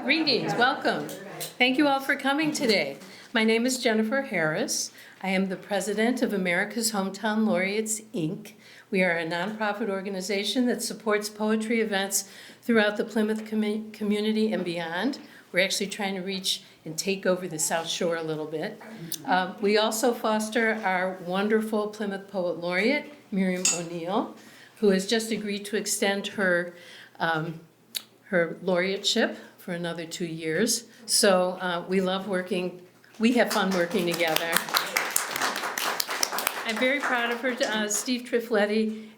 Greetings, welcome. Thank you all for coming today. My name is Jennifer Harris. I am the president of America's Hometown Laureates, Inc. We are a nonprofit organization that supports poetry events throughout the Plymouth community and beyond. We're actually trying to reach and take over the South Shore a little bit. We also foster our wonderful Plymouth Poet Laureate, Miriam O'Neill, who has just agreed to extend her laureateship for another 2 years. So we love working, we have fun working together. I'm very proud of her. Steve Trifletti,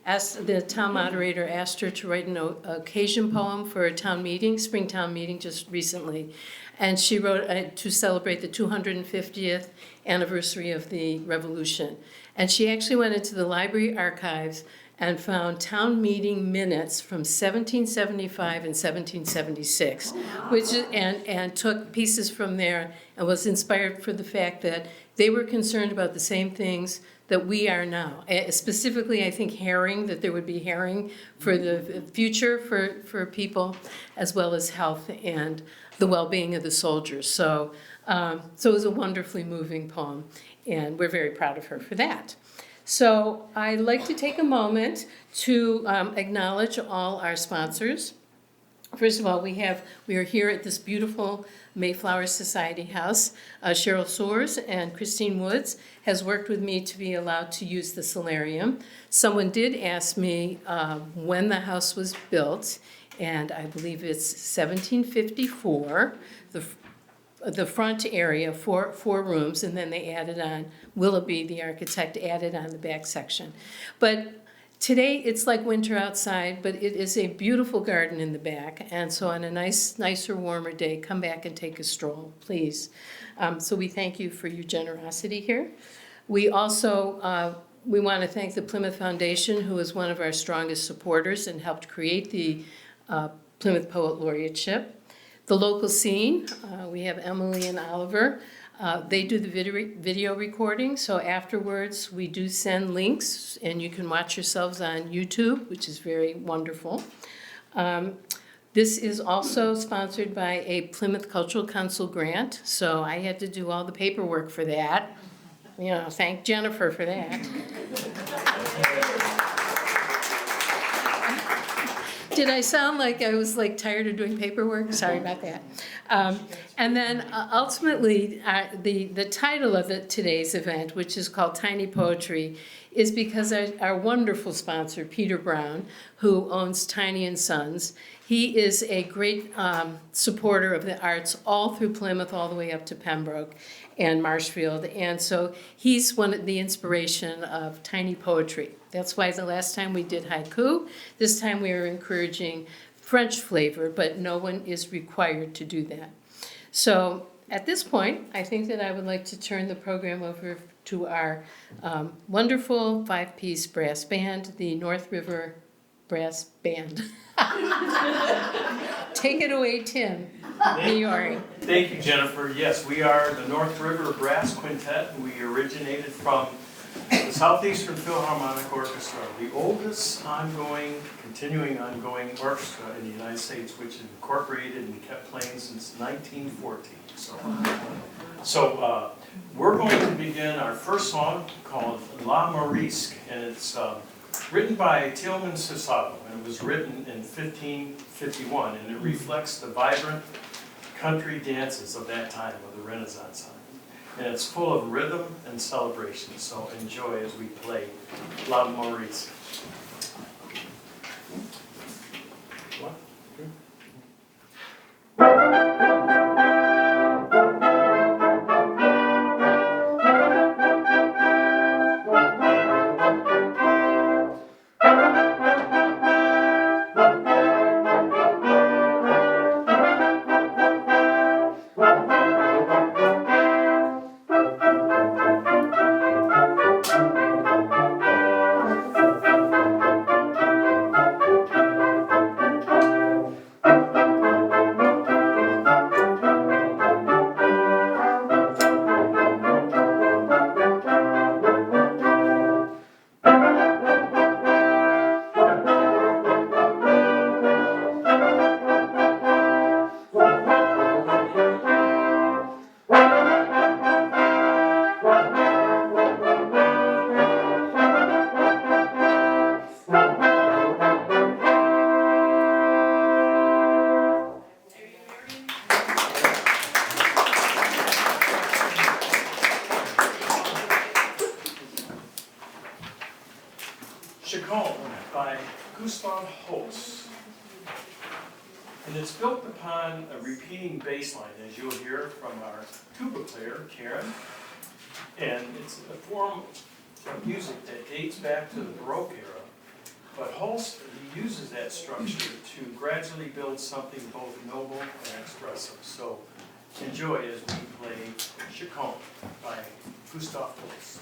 the town moderator, asked her to write an occasion poem for a town meeting, spring town meeting just recently. And she wrote to celebrate the 250th anniversary of the Revolution. And she actually went into the library archives and found town meeting minutes from 1775 and 1776, and took pieces from there and was inspired for the fact that they were concerned about the same things that we are now. Specifically, I think herring, that there would be herring for the future for people, as well as health and the well-being of the soldiers. So it was a wonderfully moving poem, and we're very proud of her for that. So I'd like to take a moment to acknowledge all our sponsors. First of all, we are here at this beautiful Mayflower Society House. Cheryl Soares and Christine Woods has worked with me to be allowed to use the Solarium. Someone did ask me when the house was built, and I believe it's 1754. The front area, four rooms, and then they added on, Willoughby, the architect, added on the back section. But today it's like winter outside, but it is a beautiful garden in the back. And so on a nicer, warmer day, come back and take a stroll, please. So we thank you for your generosity here. We also, we want to thank the Plymouth Foundation, who is one of our strongest supporters and helped create the Plymouth Poet Laureateship. The local scene, we have Emily and Oliver. They do the video recording, so afterwards we do send links and you can watch yourselves on YouTube, which is very wonderful. This is also sponsored by a Plymouth Cultural Council grant, so I had to do all the paperwork for that. You know, thank Jennifer for that. Did I sound like I was tired of doing paperwork? Sorry about that. And then ultimately, the title of today's event, which is called Tiny Poetry, is because our wonderful sponsor, Peter Brown, who owns Tiny & Sons, he is a great supporter of the arts all through Plymouth, all the way up to Pembroke and Marshfield. And so he's the inspiration of tiny poetry. That's why the last time we did haiku, this time we are encouraging French flavor, but no one is required to do that. So at this point, I think that I would like to turn the program over to our wonderful 5-piece brass band, the North River Brass Band. Take it away, Tim. Thank you, Jennifer. Yes, we are the North River Brass Quintet. We originated from the Southeastern Philharmonic Orchestra, the oldest continuing ongoing orchestra in the United States, which incorporated and kept playing since 1914. So we're going to begin our first song called La Morisque, and it's written by Tillman Sissato, and it was written in 1551, and it reflects the vibrant country dances of that time, of the Renaissance time. And it's full of rhythm and celebration, so enjoy as we play La Maurice. One, two. Gustav Holst. And it's built upon a repeating bass line, as you'll hear from our tuba player, Karen. And it's a form of music that dates back to the Baroque era. But Holst, he uses that structure to gradually build something both noble and expressive. So enjoy as we play Chaconne by Gustav Holst.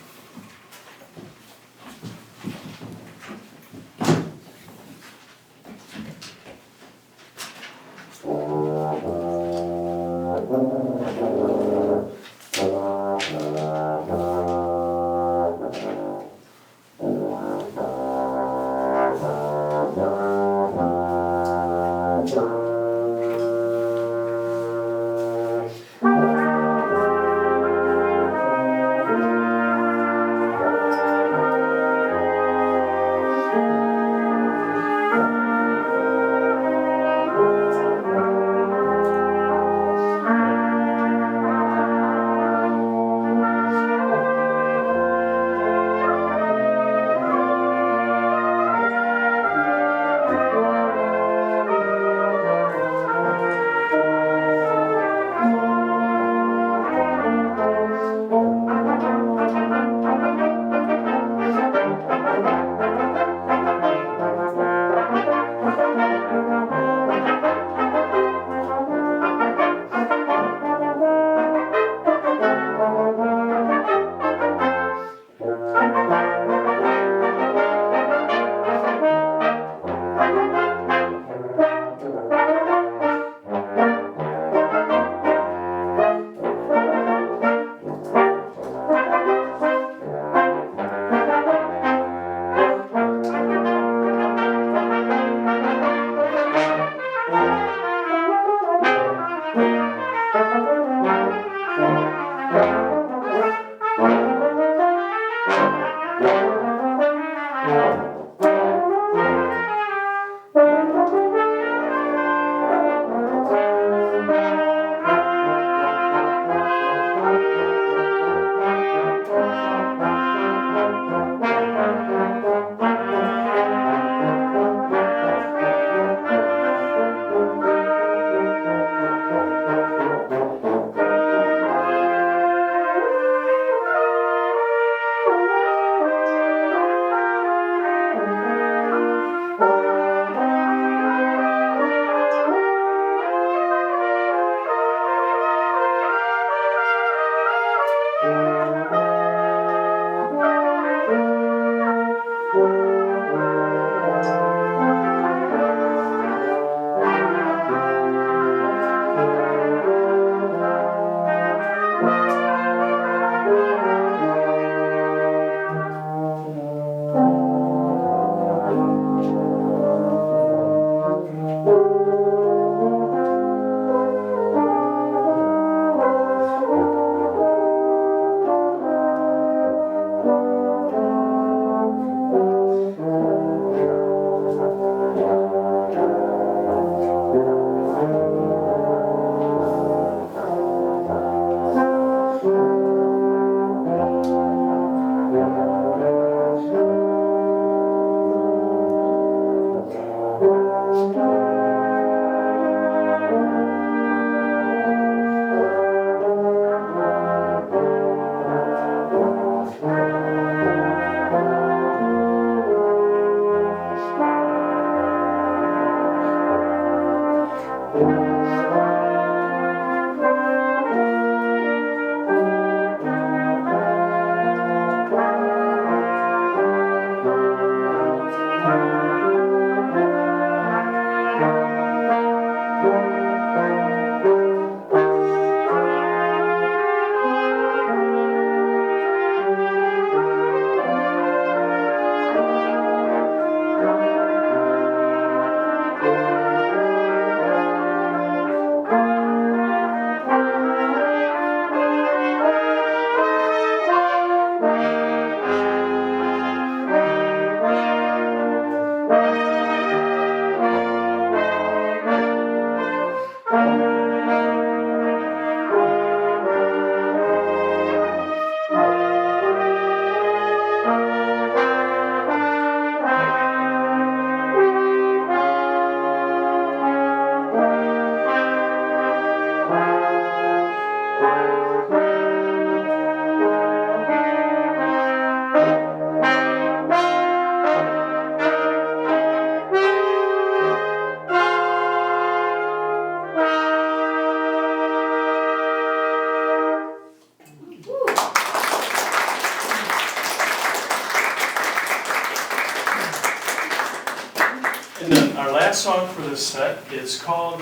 And then our last song for this set is called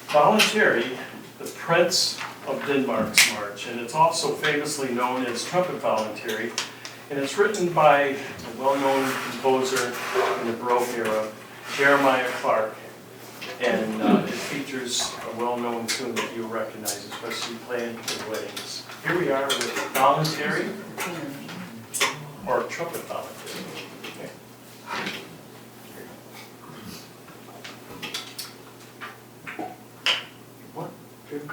Voluntary, the Prince of Denmark's March. And it's also famously known as Trumpet Voluntary. And it's written by a well-known composer in the Baroque era, Jeremiah Clark. And it features a well-known tune that you'll recognize, especially playing at weddings. Here we are with Voluntary, or Trumpet Voluntary. Okay. One, two, three.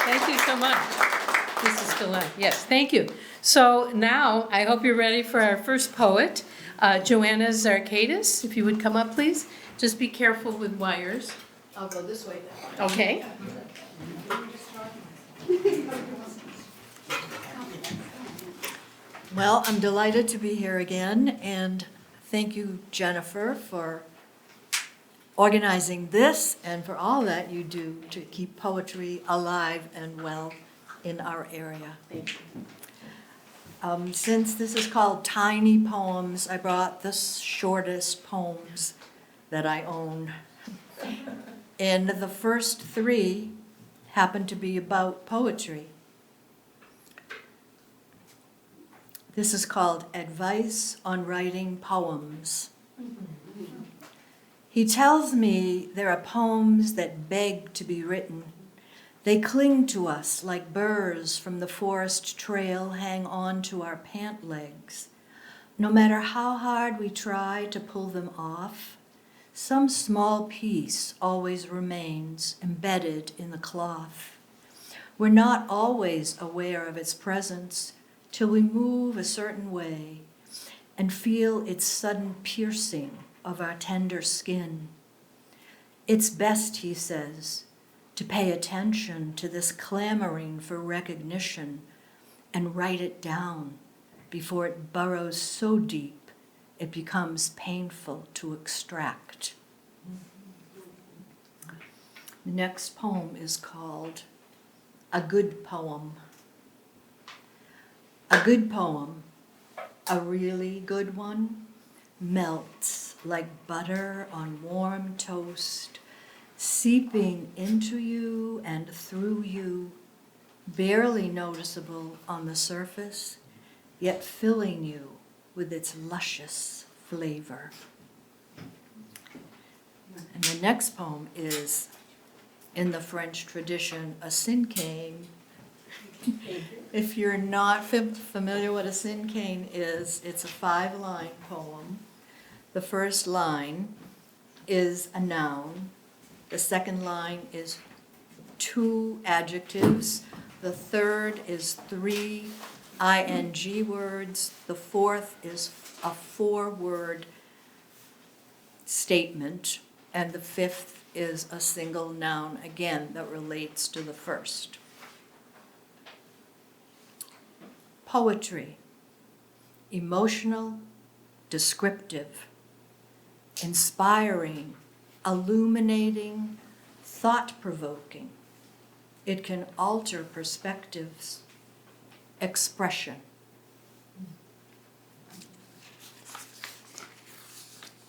Thank you so much. This is Gillette. Yes, thank you. So now, I hope you're ready for our first poet, Joanna Zarkadis. If you would come up, please. Just be careful with wires. I'll go this way now. Okay. Well, I'm delighted to be here again, and thank you, Jennifer, for organizing this and for all that you do to keep poetry alive and well in our area. Thank you. Since this is called Tiny Poems, I brought the shortest poems that I own. And the first three happen to be about poetry. This is called Advice on Writing Poems. He tells me there are poems that beg to be written. They cling to us like burrs from the forest trail hang on to our pant legs. No matter how hard we try to pull them off, some small piece always remains embedded in the cloth. We're not always aware of its presence till we move a certain way, and feel its sudden piercing of our tender skin. It's best, he says, to pay attention to this clamoring for recognition and write it down before it burrows so deep it becomes painful to extract. The next poem is called A Good Poem. A good poem, a really good one, melts like butter on warm toast, seeping into you and through you, barely noticeable on the surface, yet filling you with its luscious flavor. And the next poem is, in the French tradition, a cinquain. If you're not familiar what a cinquain is, it's a 5-line poem. The first line is a noun. The second line is 2 adjectives. The third is 3 ing words. The fourth is a 4-word statement. And the fifth is a single noun, again, that relates to the first. Poetry, emotional, descriptive, inspiring, illuminating, thought-provoking. It can alter perspectives, expression.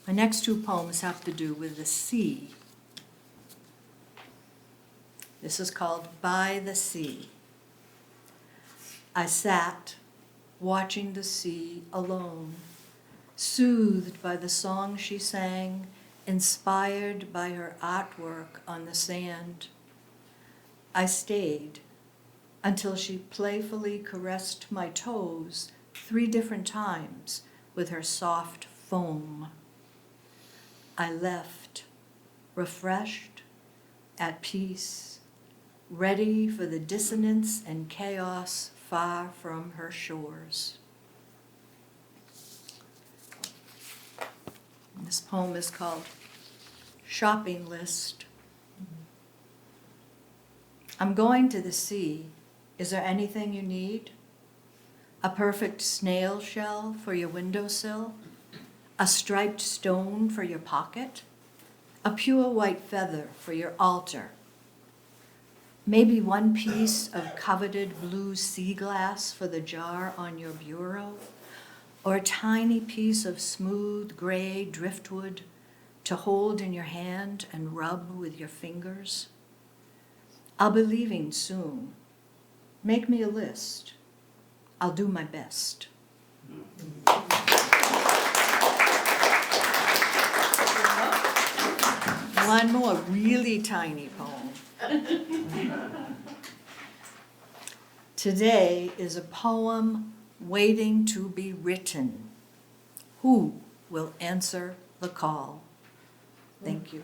My next 2 poems have to do with the sea. This is called By the Sea. I sat watching the sea alone, soothed by the song she sang, inspired by her artwork on the sand. I stayed until she playfully caressed my toes 3 different times with her soft foam. I left, refreshed, at peace, ready for the dissonance and chaos far from her shores. This poem is called Shopping List. I'm going to the sea. Is there anything you need? A perfect snail shell for your windowsill? A striped stone for your pocket? A pure white feather for your altar? Maybe 1 piece of coveted blue sea glass for the jar on your bureau? Or a tiny piece of smooth gray driftwood to hold in your hand and rub with your fingers? I'll be leaving soon. Make me a list. I'll do my best. One more really tiny poem. Today is a poem waiting to be written. Who will answer the call? Thank you.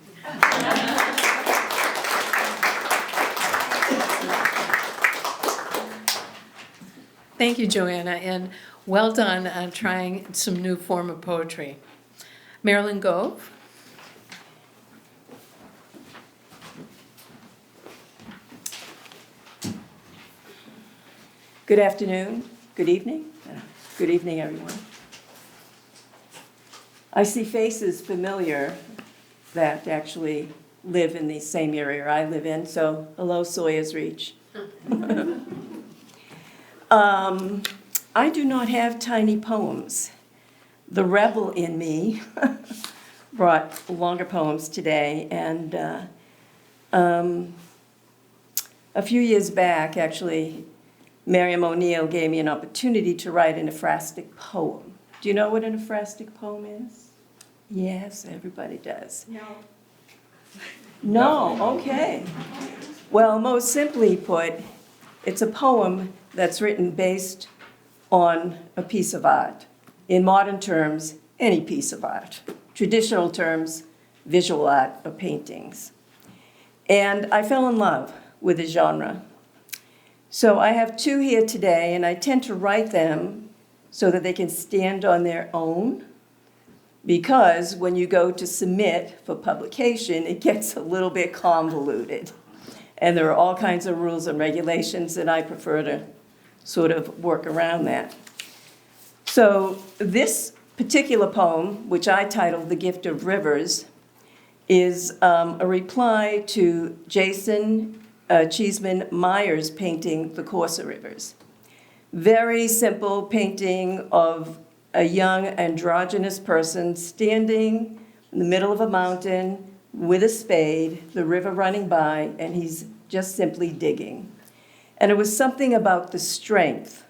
Thank you, Joanna, and well done on trying some new form of poetry. Marilyn Gove. Good afternoon, good evening, everyone. I see faces familiar that actually live in the same area I live in, so hello, Sawyer's Reach. I do not have tiny poems. The rebel in me brought longer poems today, and a few years back, actually, Miriam O'Neill gave me an opportunity to write an ekphrastic poem. Do you know what an ekphrastic poem is? Yes, everybody does. No, okay. Well, most simply put, it's a poem that's written based on a piece of art. In modern terms, any piece of art. Traditional terms, visual art or paintings. And I fell in love with the genre. So I have 2 here today, and I tend to write them so that they can stand on their own. Because when you go to submit for publication, it gets a little bit convoluted. And there are all kinds of rules and regulations, and I prefer to sort of work around that. So this particular poem, which I titled The Gift of Rivers, is a reply to Jason Cheeseman Meyer's painting, The Courser Rivers. Very simple painting of a young androgynous person standing in the middle of a mountain with a spade, the river running by, and he's just simply digging. And it was something about the strength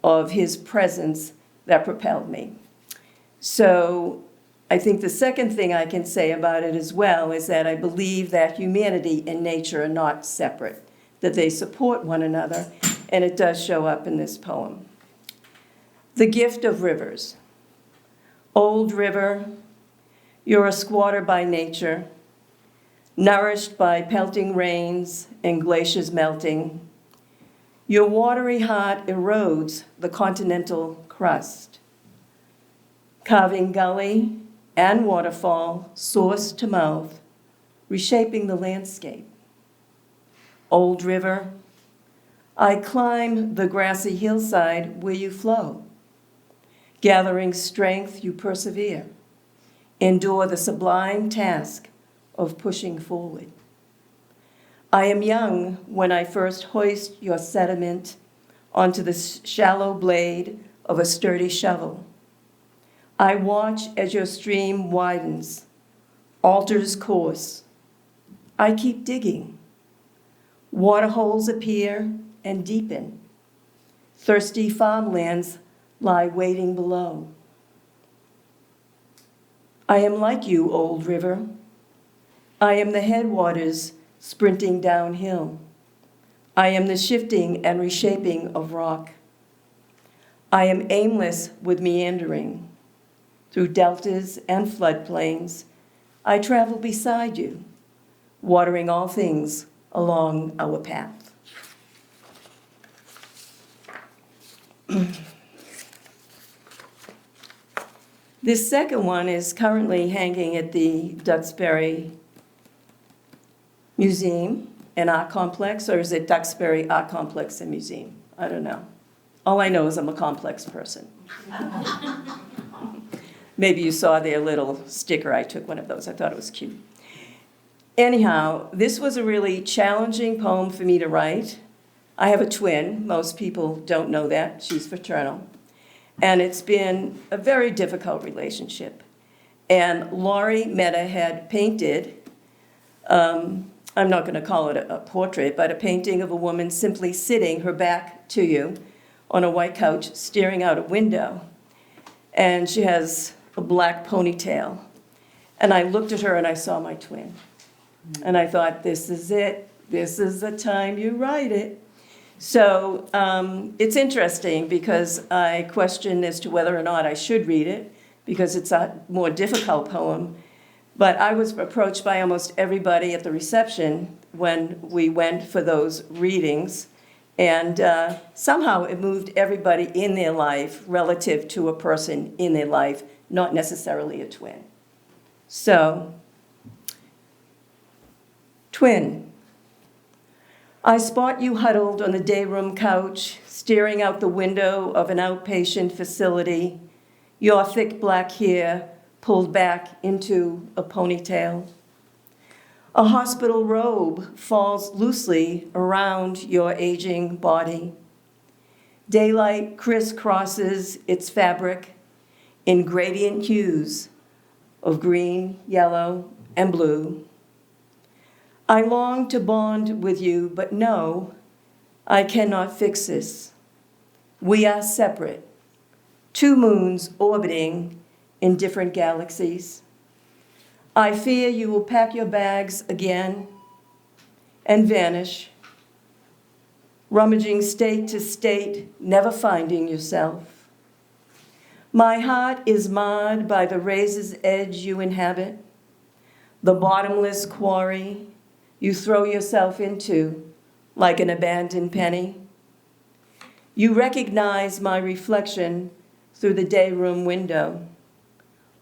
of his presence that propelled me. So I think the second thing I can say about it as well is that I believe that humanity and nature are not separate, that they support one another, and it does show up in this poem. The Gift of Rivers. Old river, you're a squatter by nature, nourished by pelting rains and glaciers melting. Your watery heart erodes the continental crust, carving gully and waterfall, source to mouth, reshaping the landscape. Old river, I climb the grassy hillside where you flow. Gathering strength, you persevere. Endure the sublime task of pushing forward. I am young when I first hoist your sediment onto the shallow blade of a sturdy shovel. I watch as your stream widens, alters course. I keep digging. Water holes appear and deepen. Thirsty farmlands lie waiting below. I am like you, old river. I am the headwaters sprinting downhill. I am the shifting and reshaping of rock. I am aimless with meandering. Through deltas and floodplains, I travel beside you, watering all things along our path. This second one is currently hanging at the Duxbury Museum and Art Complex, or is it Duxbury Art Complex and Museum? I don't know. All I know is I'm a complex person. Maybe you saw their little sticker. I took one of those. I thought it was cute. Anyhow, this was a really challenging poem for me to write. I have a twin. Most people don't know that. She's fraternal. And it's been a very difficult relationship. And Laurie Meta had painted, I'm not going to call it a portrait, but a painting of a woman simply sitting, her back to you, on a white couch, staring out a window. And she has a black ponytail. And I looked at her and I saw my twin. And I thought, this is it. This is the time you write it. So it's interesting because I question as to whether or not I should read it because it's a more difficult poem. But I was approached by almost everybody at the reception when we went for those readings. And somehow it moved everybody in their life relative to a person in their life, not necessarily a twin. So, twin. I spot you huddled on the day room couch, staring out the window of an outpatient facility, your thick black hair pulled back into a ponytail. A hospital robe falls loosely around your aging body. Daylight crisscrosses its fabric in gradient hues of green, yellow, and blue. I long to bond with you, but no, I cannot fix this. We are separate, two moons orbiting in different galaxies. I fear you will pack your bags again and vanish, rummaging state to state, never finding yourself. My heart is marred by the razor's edge you inhabit, the bottomless quarry you throw yourself into like an abandoned penny. You recognize my reflection through the day room window.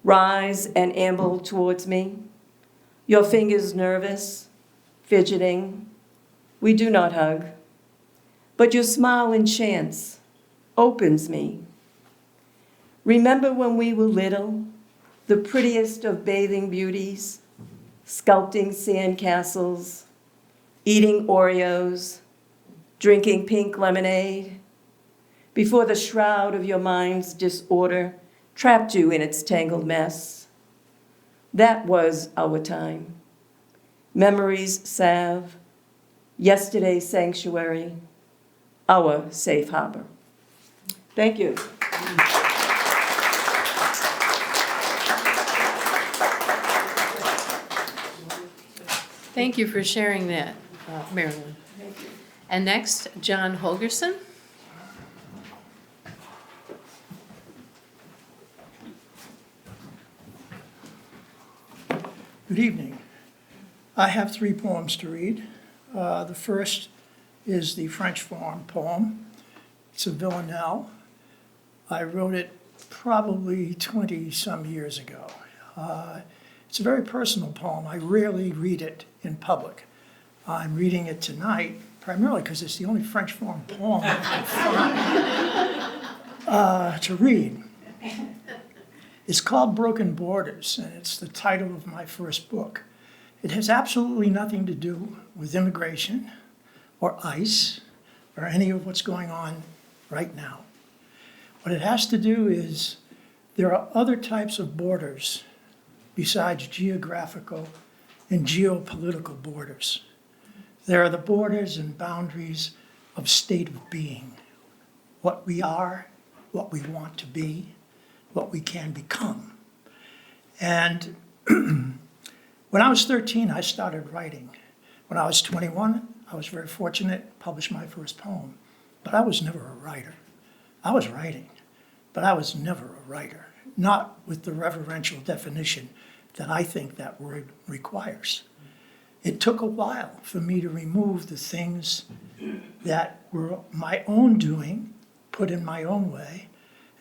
Rise and amble towards me, your fingers nervous, fidgeting. We do not hug, but your smile enchants, opens me. Remember when we were little, the prettiest of bathing beauties, sculpting sandcastles, eating Oreos, drinking pink lemonade, before the shroud of your mind's disorder trapped you in its tangled mess. That was our time. Memories salve, yesterday's sanctuary, our safe harbor. Thank you. Thank you for sharing that, Marilyn. And next, John Holgerson. Good evening. I have 3 poems to read. The first is the French form poem. It's a villanelle. I wrote it probably 20-some years ago. It's a very personal poem. I rarely read it in public. I'm reading it tonight primarily because it's the only French form poem I can find to read. It's called Broken Borders, and it's the title of my first book. It has absolutely nothing to do with immigration or ICE or any of what's going on right now. What it has to do is there are other types of borders besides geographical and geopolitical borders. There are the borders and boundaries of state of being, what we are, what we want to be, what we can become. And when I was 13, I started writing. When I was 21, I was very fortunate, published my first poem. But I was never a writer. I was writing, but I was never a writer, not with the reverential definition that I think that word requires. It took a while for me to remove the things that were my own doing, put in my own way,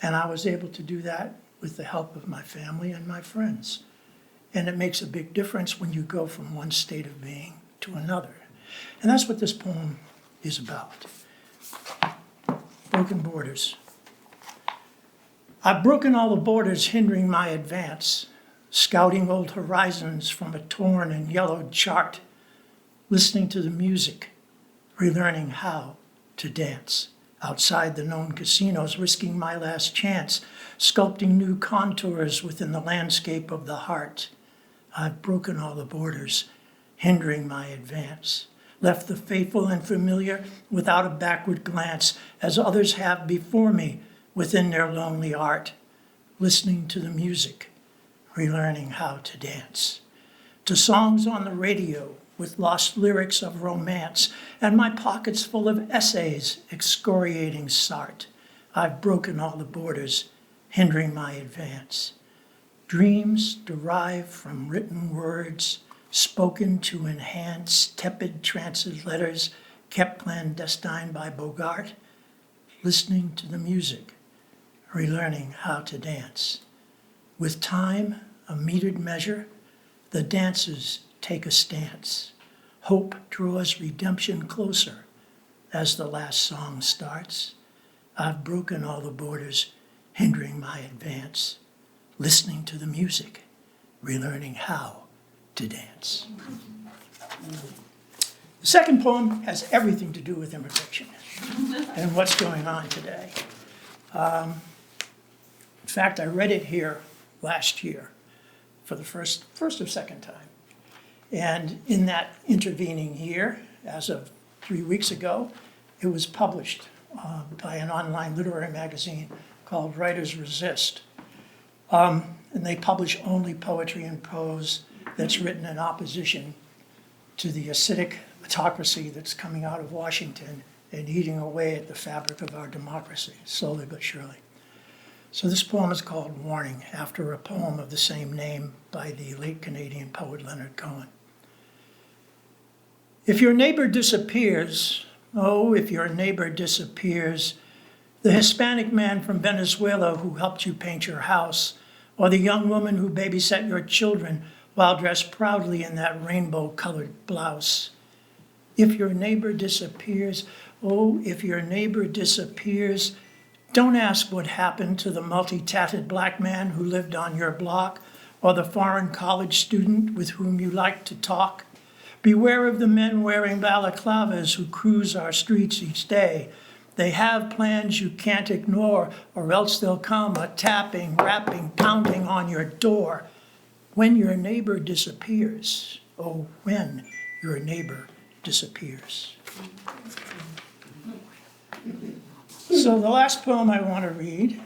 and I was able to do that with the help of my family and my friends. And it makes a big difference when you go from one state of being to another. And that's what this poem is about. Broken borders. I've broken all the borders hindering my advance, scouting old horizons from a torn and yellowed chart, listening to the music, relearning how to dance. Outside the known casinos, risking my last chance, sculpting new contours within the landscape of the heart. I've broken all the borders, hindering my advance, left the faithful and familiar without a backward glance, as others have before me within their lonely art, listening to the music, relearning how to dance. To songs on the radio with lost lyrics of romance, and my pockets full of essays excoriating Sartre. I've broken all the borders, hindering my advance. Dreams derived from written words, spoken to enhance tepid trances letters kept clandestine by Bogart, listening to the music, relearning how to dance. With time, a metered measure, the dancers take a stance. Hope draws redemption closer as the last song starts. I've broken all the borders, hindering my advance, listening to the music, relearning how to dance. The second poem has everything to do with immigration and what's going on today. In fact, I read it here last year for the first or second time. And in that intervening year, as of 3 weeks ago, it was published by an online literary magazine called Writers Resist. And they publish only poetry and prose that's written in opposition to the acidic autocracy that's coming out of Washington and eating away at the fabric of our democracy, slowly but surely. So this poem is called Warning, after a poem of the same name by the late Canadian poet Leonard Cohen. If your neighbor disappears, oh, if your neighbor disappears, The Hispanic man from Venezuela who helped you paint your house, or the young woman who babysat your children while dressed proudly in that rainbow-colored blouse. If your neighbor disappears, oh, if your neighbor disappears, don't ask what happened to the multi-tatted black man who lived on your block, or the foreign college student with whom you like to talk. Beware of the men wearing balaclavas who cruise our streets each day. They have plans you can't ignore, or else they'll come a-tapping, rapping, pounding on your door. When your neighbor disappears, oh, when your neighbor disappears. So the last poem I want to read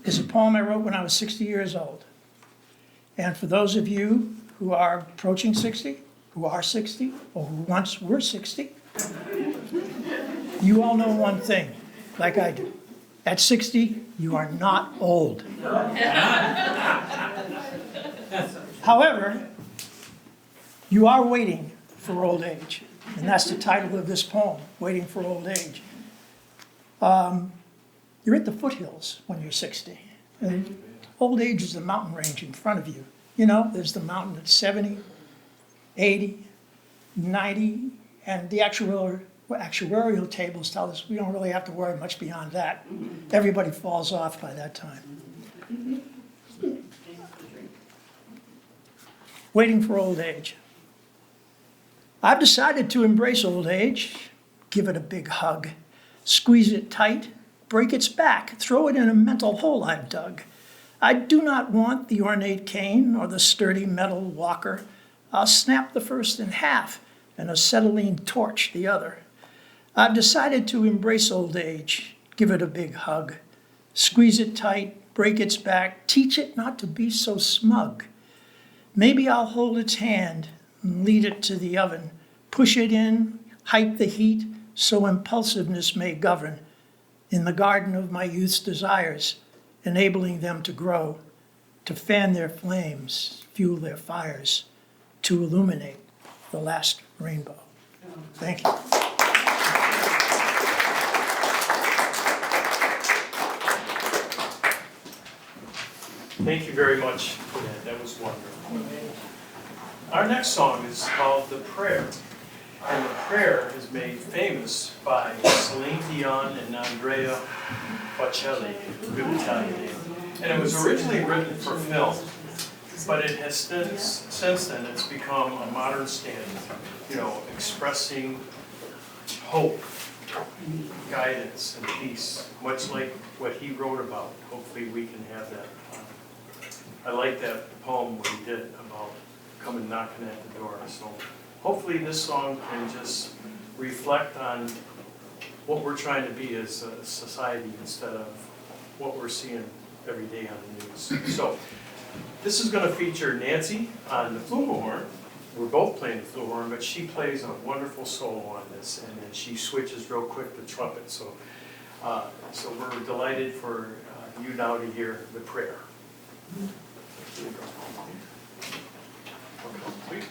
is a poem I wrote when I was 60 years old. And for those of you who are approaching 60, who are 60, or who once were 60, you all know one thing, like I do. At 60, you are not old. However, you are waiting for old age. And that's the title of this poem, Waiting for Old Age. You're at the foothills when you're 60. And old age is the mountain range in front of you. You know, there's the mountain at 70, 80, 90, and the actuarial tables tell us we don't really have to worry much beyond that. Everybody falls off by that time. Waiting for old age. I've decided to embrace old age, give it a big hug, squeeze it tight, break its back, throw it in a mental hole I've dug. I do not want the ornate cane or the sturdy metal walker. I'll snap the first in half and acetylene torch the other. I've decided to embrace old age, give it a big hug, squeeze it tight, break its back, teach it not to be so smug. Maybe I'll hold its hand and lead it to the oven, push it in, hype the heat, so impulsiveness may govern in the garden of my youth's desires, enabling them to grow, to fan their flames, fuel their fires, to illuminate the last rainbow. Thank you. Thank you very much for that. That was wonderful. Our next song is called The Prayer. And The Prayer is made famous by Celine Dion and Andrea Bocelli, good Italian name. And it was originally written for film, but it has since then it's become a modern standard, you know, expressing hope, guidance, and peace, much like what he wrote about. Hopefully we can have that. I like that poem what he did about coming knocking at the door. So hopefully this song can just reflect on what we're trying to be as a society instead of what we're seeing every day on the news. So this is going to feature Nancy on the flugelhorn. We're both playing the flugelhorn, but she plays a wonderful solo on this, and then she switches real quick to trumpet. So, so we're delighted for you now to hear The Prayer. Here we go. Okay,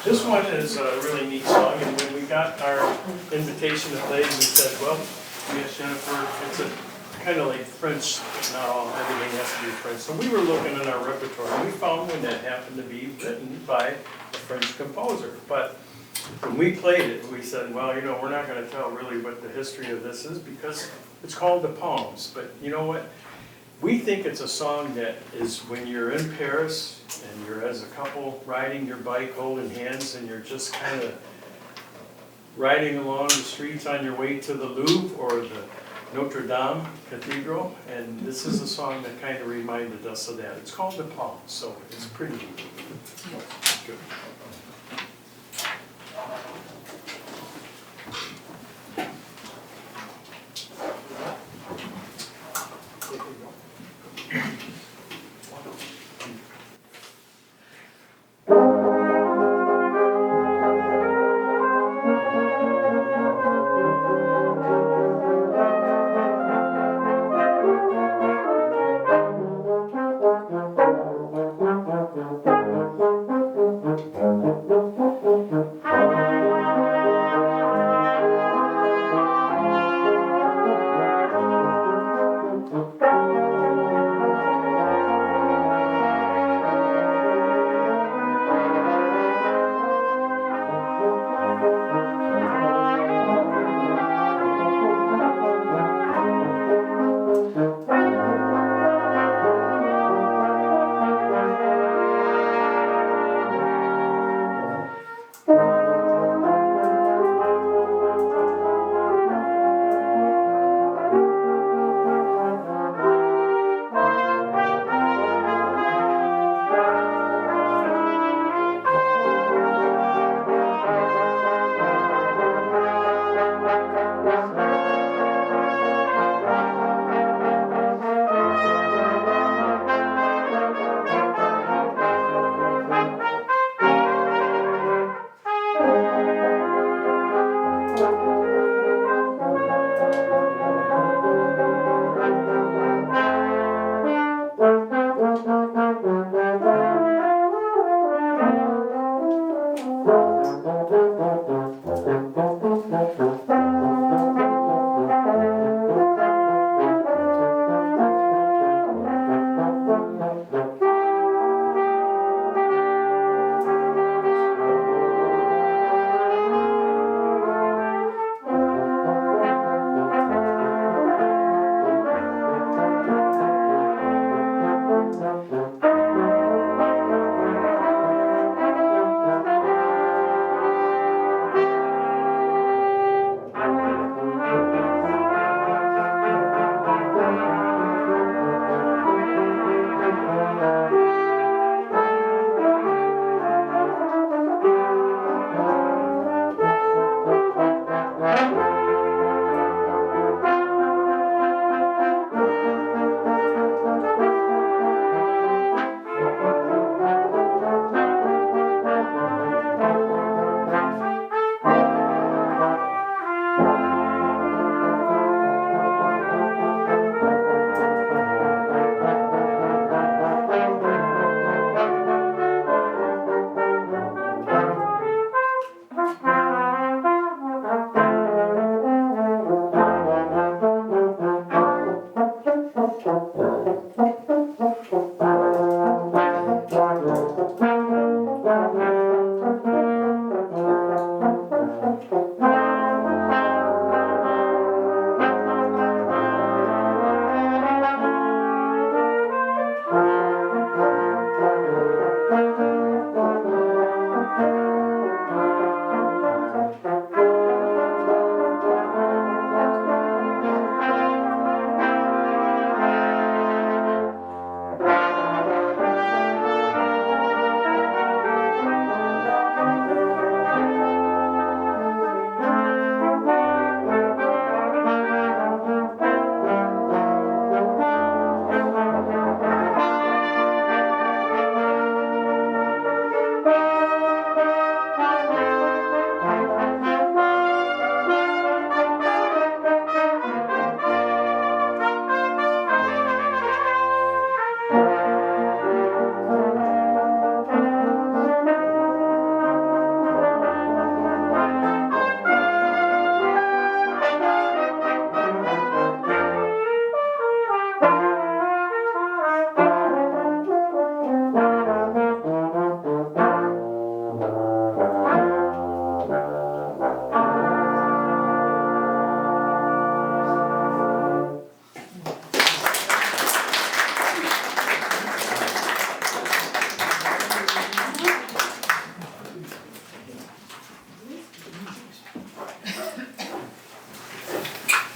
This one is a really neat song, and when we got our invitation to play, we said, well, yes, Jennifer, it's a kind of like French, not all, everything has to be French. So we were looking in our repertoire, and we found one that happened to be written by a French composer. But when we played it, we said, well, you know, we're not gonna tell really what the history of this is, because it's called the Poems. But you know what? We think it's a song that is when you're in Paris and you're as a couple riding your bike holding hands and you're just kind of riding along the streets on your way to the Louvre or the Notre Dame Cathedral. And this is a song that kind of reminded us of that. It's called The Poems, so it's pretty neat. Good.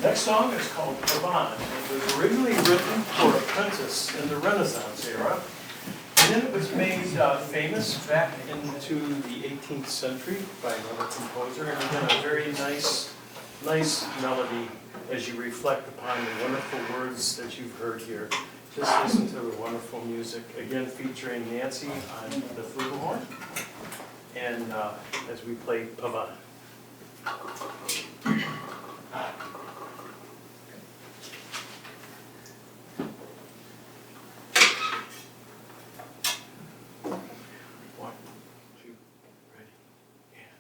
Next song is called Pavane. It was originally written for a princess in the Renaissance era, and then it was made famous back into the 18th century by another composer, and again, a very nice melody as you reflect upon the wonderful words that you've heard here. Just listen to the wonderful music, again featuring Nancy on the flugelhorn, and as we play Pavane. One, two, ready, and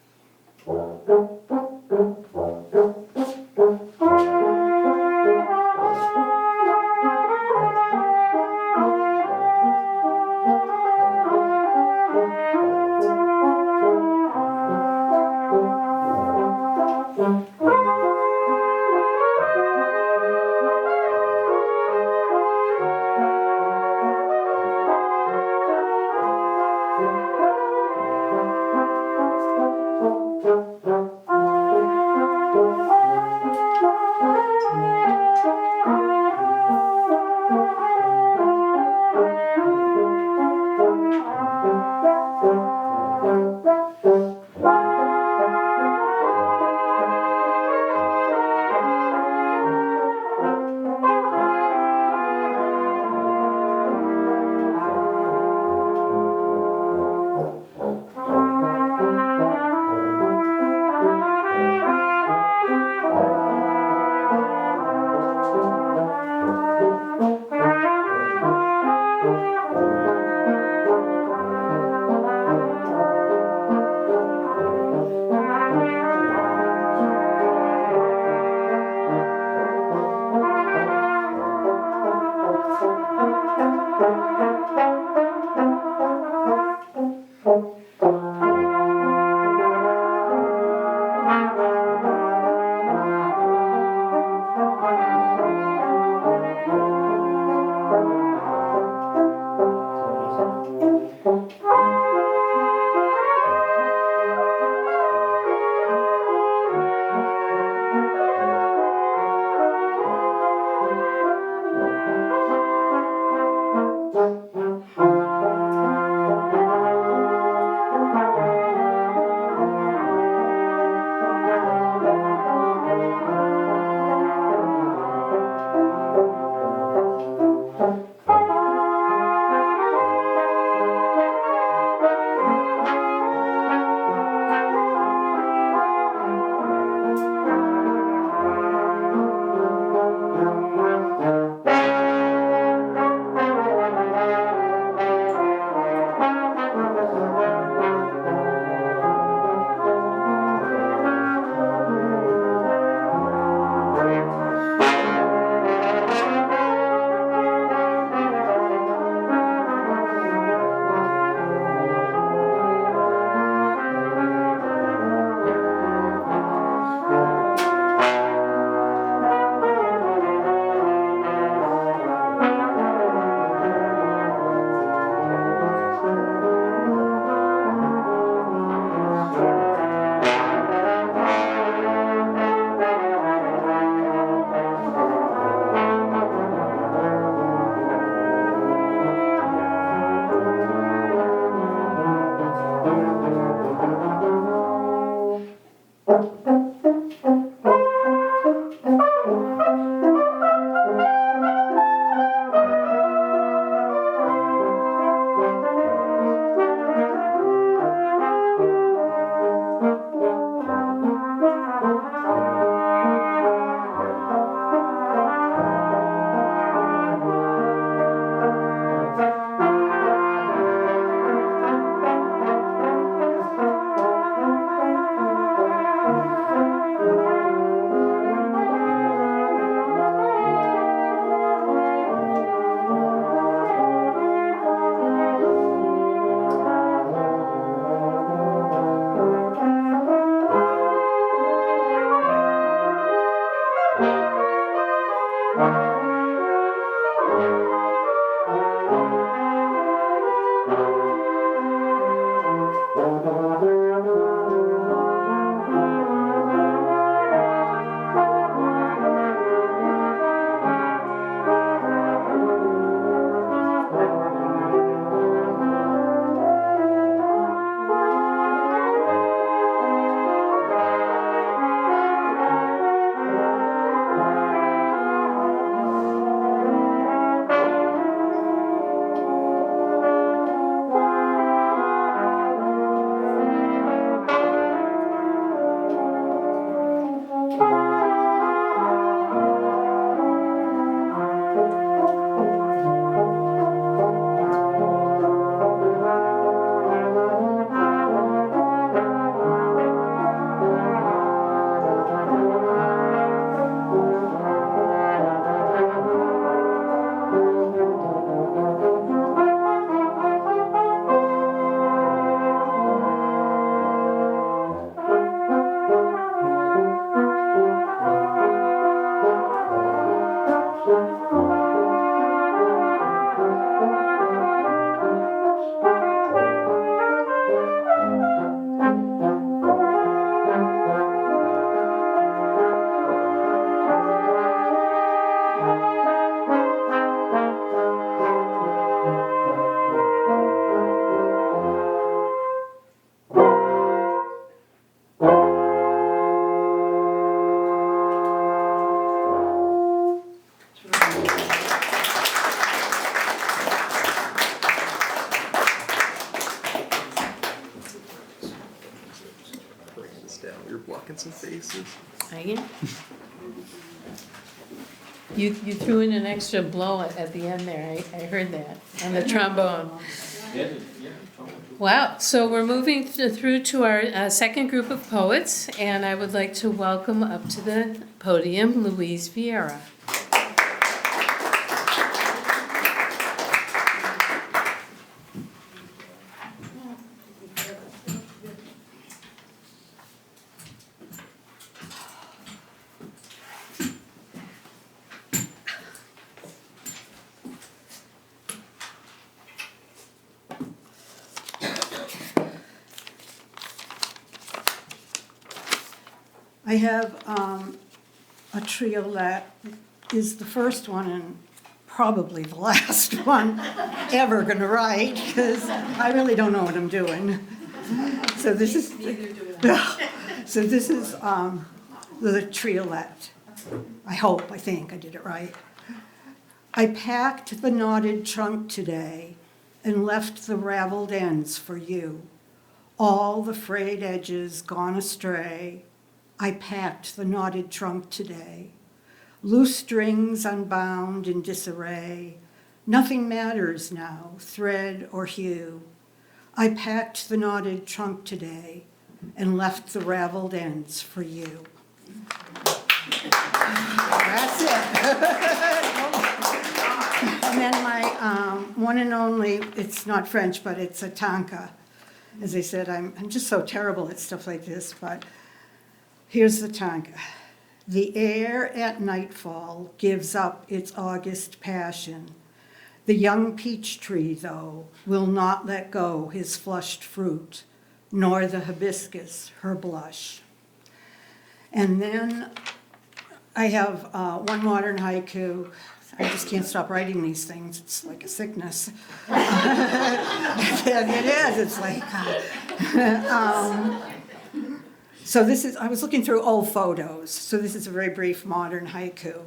down. You're blocking some faces. I am. You threw in an extra blow at the end there, I heard that, on the trombone. Wow, so we're moving through to our second group of poets, and I would like to welcome up to the podium Louise Vieira. I have a trio that is the first one and probably the last one ever going to write, because I really don't know what I'm doing. So this is so this is the triolet. I think I did it right. I packed the knotted trunk today and left the raveled ends for you. All the frayed edges gone astray. I packed the knotted trunk today. Loose strings unbound in disarray. Nothing matters now, thread or hue. I packed the knotted trunk today and left the raveled ends for you. That's it. And then my one and only, it's not French, but it's a tanka. As I said, I'm just so terrible at stuff like this, but here's the tanka. The air at nightfall gives up its August passion. The young peach tree, though, will not let go his flushed fruit, nor the hibiscus her blush. And then I have one modern haiku. I just can't stop writing these things. It's like a sickness. It is. It's like... So this is, I was looking through old photos, so this is a very brief modern haiku,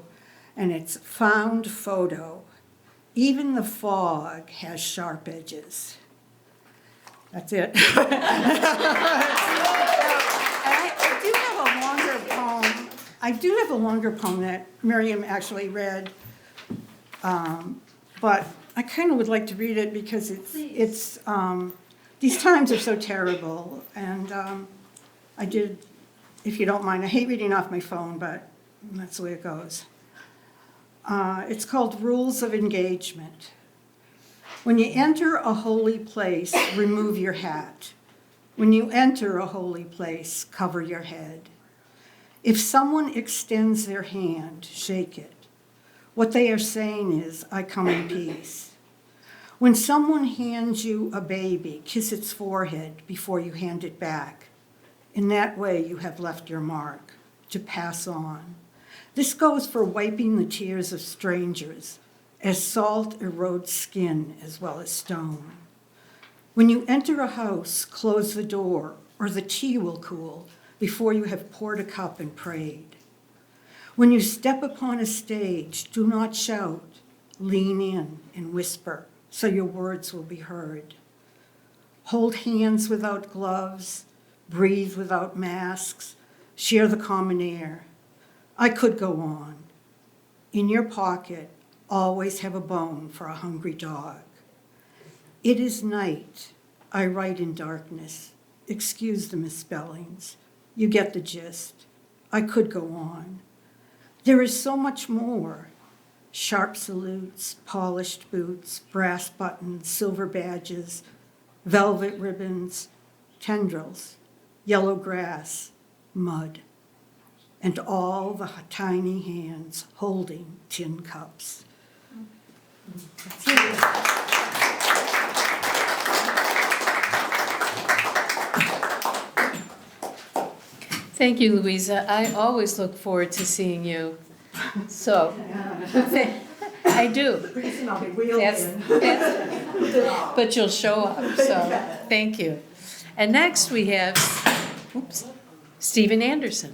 and it's found photo. Even the fog has sharp edges. That's it. I do have a longer poem that Miriam actually read, but I kind of would like to read it because it's these times are so terrible, and I did, if you don't mind, I hate reading off my phone, but that's the way it goes. It's called Rules of Engagement. When you enter a holy place, remove your hat. When you enter a holy place, cover your head. If someone extends their hand, shake it. What they are saying is, I come in peace. When someone hands you a baby, kiss its forehead before you hand it back. In that way, you have left your mark to pass on. This goes for wiping the tears of strangers, as salt erodes skin as well as stone. When you enter a house, close the door, or the tea will cool before you have poured a cup and prayed. When you step upon a stage, do not shout, lean in and whisper so your words will be heard. Hold hands without gloves, breathe without masks, share the common air. I could go on. In your pocket, always have a bone for a hungry dog. It is night. I write in darkness. Excuse the misspellings. You get the gist. I could go on. There is so much more. Sharp salutes, polished boots, brass buttons, silver badges, velvet ribbons, tendrils, yellow grass, mud, and all the tiny hands holding tin cups. Thank you, Louisa. I always look forward to seeing you. So, I do. But you'll show up, so thank you. And next we have, Stephen Anderson.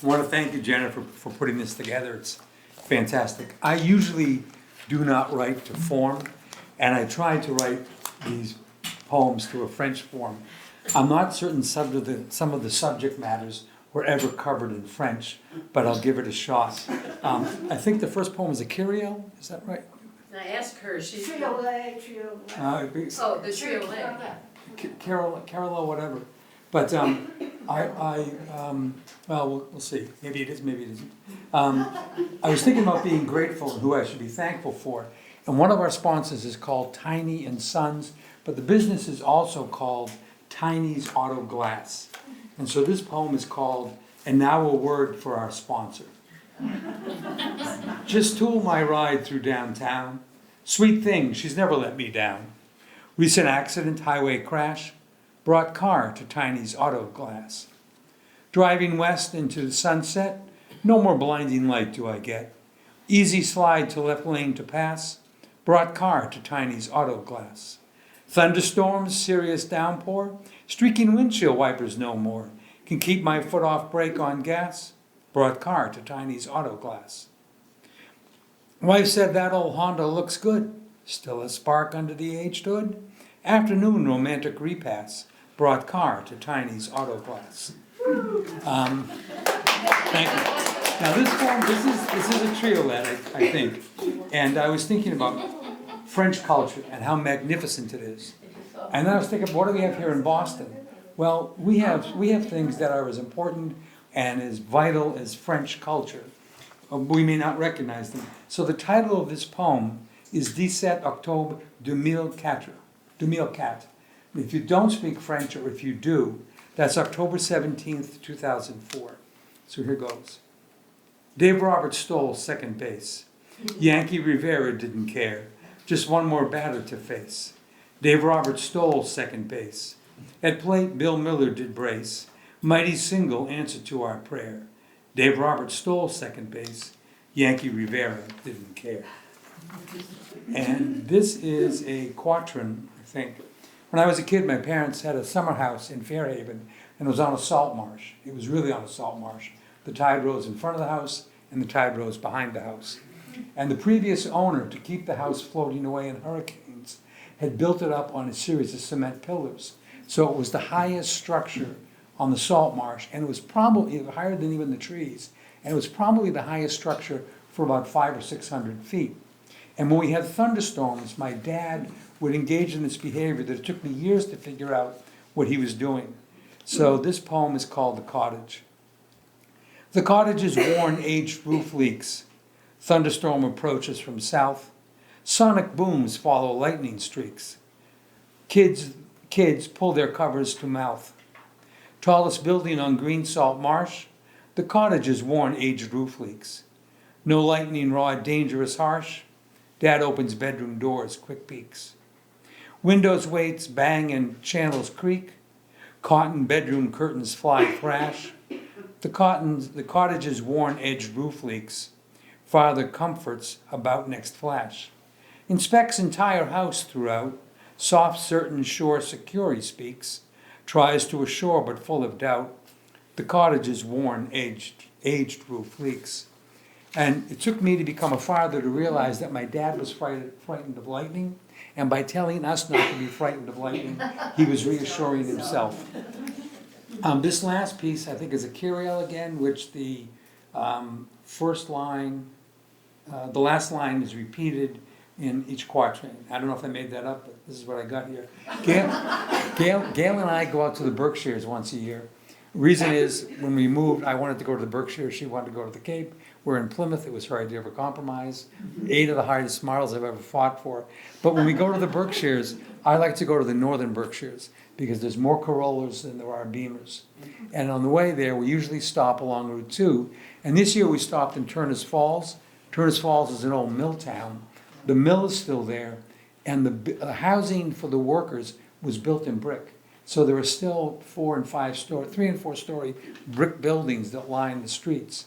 I want to thank you, Jennifer, for putting this together. It's fantastic. I usually do not write to form, And I tried to write these poems to a French form. I'm not certain some of the subject matters were ever covered in French, but I'll give it a shot. I think the first poem is a Kyrielle, is that right? I asked her, she's. Oh, the trio. Carol, whatever. But well, we'll see. Maybe it is, maybe it isn't. I was thinking about being grateful and who I should be thankful for. And one of our sponsors is called Tiny and Sons, but the business is also called Tiny's Auto Glass. And so this poem is called, And Now a Word for Our Sponsor. Just tool my ride through downtown. Sweet thing, she's never let me down. Recent accident, highway crash, brought car to Tiny's Auto Glass. Driving west into the sunset, no more blinding light do I get. Easy slide to left lane to pass, brought car to Tiny's Auto Glass. Thunderstorms, serious downpour, streaking windshield wipers no more. Can keep my foot off brake on gas, brought car to Tiny's Auto Glass. Wife said that old Honda looks good, still a spark under the aged hood. Afternoon romantic repass, brought car to Tiny's Auto Glass. Thank you. Now this poem, this is a triolet, I think, and I was thinking about French culture and how magnificent it is. And then I was thinking, what do we have here in Boston? Well, we have things that are as important and as vital as French culture. We may not recognize them. So the title of this poem is 17 Octobre 2004. 2004. If you don't speak French, or if you do, that's October 17th, 2004. So here goes. Dave Roberts stole second base. Yankee Rivera didn't care. Just one more batter to face. Dave Roberts stole second base. At plate, Bill Miller did brace. Mighty single answer to our prayer. Dave Roberts stole second base. Yankee Rivera didn't care. And this is a quatrain, I think. When I was a kid, my parents had a summer house in Fairhaven, and it was on a salt marsh. It was really on a salt marsh. The tide rose in front of the house, and the tide rose behind the house. And the previous owner, to keep the house floating away in hurricanes, had built it up on a series of cement pillars. So it was the highest structure on the salt marsh, and it was probably higher than even the trees. And it was probably the highest structure for about 500 or 600 feet. And when we had thunderstorms, my dad would engage in this behavior that it took me years to figure out what he was doing. So this poem is called The Cottage. The cottage's worn, aged roof leaks. Thunderstorm approaches from south. Sonic booms follow lightning streaks. Kids pull their covers to mouth. Tallest building on green salt marsh. The cottage's worn, aged roof leaks. No lightning rod, dangerous, harsh. Dad opens bedroom doors, quick peeks. Windows weights bang and channels creak. Cotton bedroom curtains fly thrash. The cottage's worn edged roof leaks. Father comforts about next flash. Inspects entire house throughout. Soft, certain, sure, secure, he speaks. Tries to assure, but full of doubt. The cottage's worn, aged roof leaks. And it took me to become a father to realize that my dad was frightened of lightning, and by telling us not to be frightened of lightning, he was reassuring himself. This last piece, I think, is a Kyrielle again, which the first line, the last line is repeated in each quatrain. I don't know if I made that up, but this is what I got here. Gail and I go out to the Berkshires once a year. Reason is, when we moved, I wanted to go to the Berkshires, she wanted to go to the Cape. We're in Plymouth, it was her idea of a compromise. 8 of the hardest smiles I've ever fought for. But when we go to the Berkshires, I like to go to the northern Berkshires because there's more Corollas than there are Beamers. And on the way there, we usually stop along Route 2. And this year we stopped in Turners Falls. Turners Falls is an old mill town. The mill is still there, and the housing for the workers was built in brick. So there are still 3 and 4 story brick buildings that line the streets.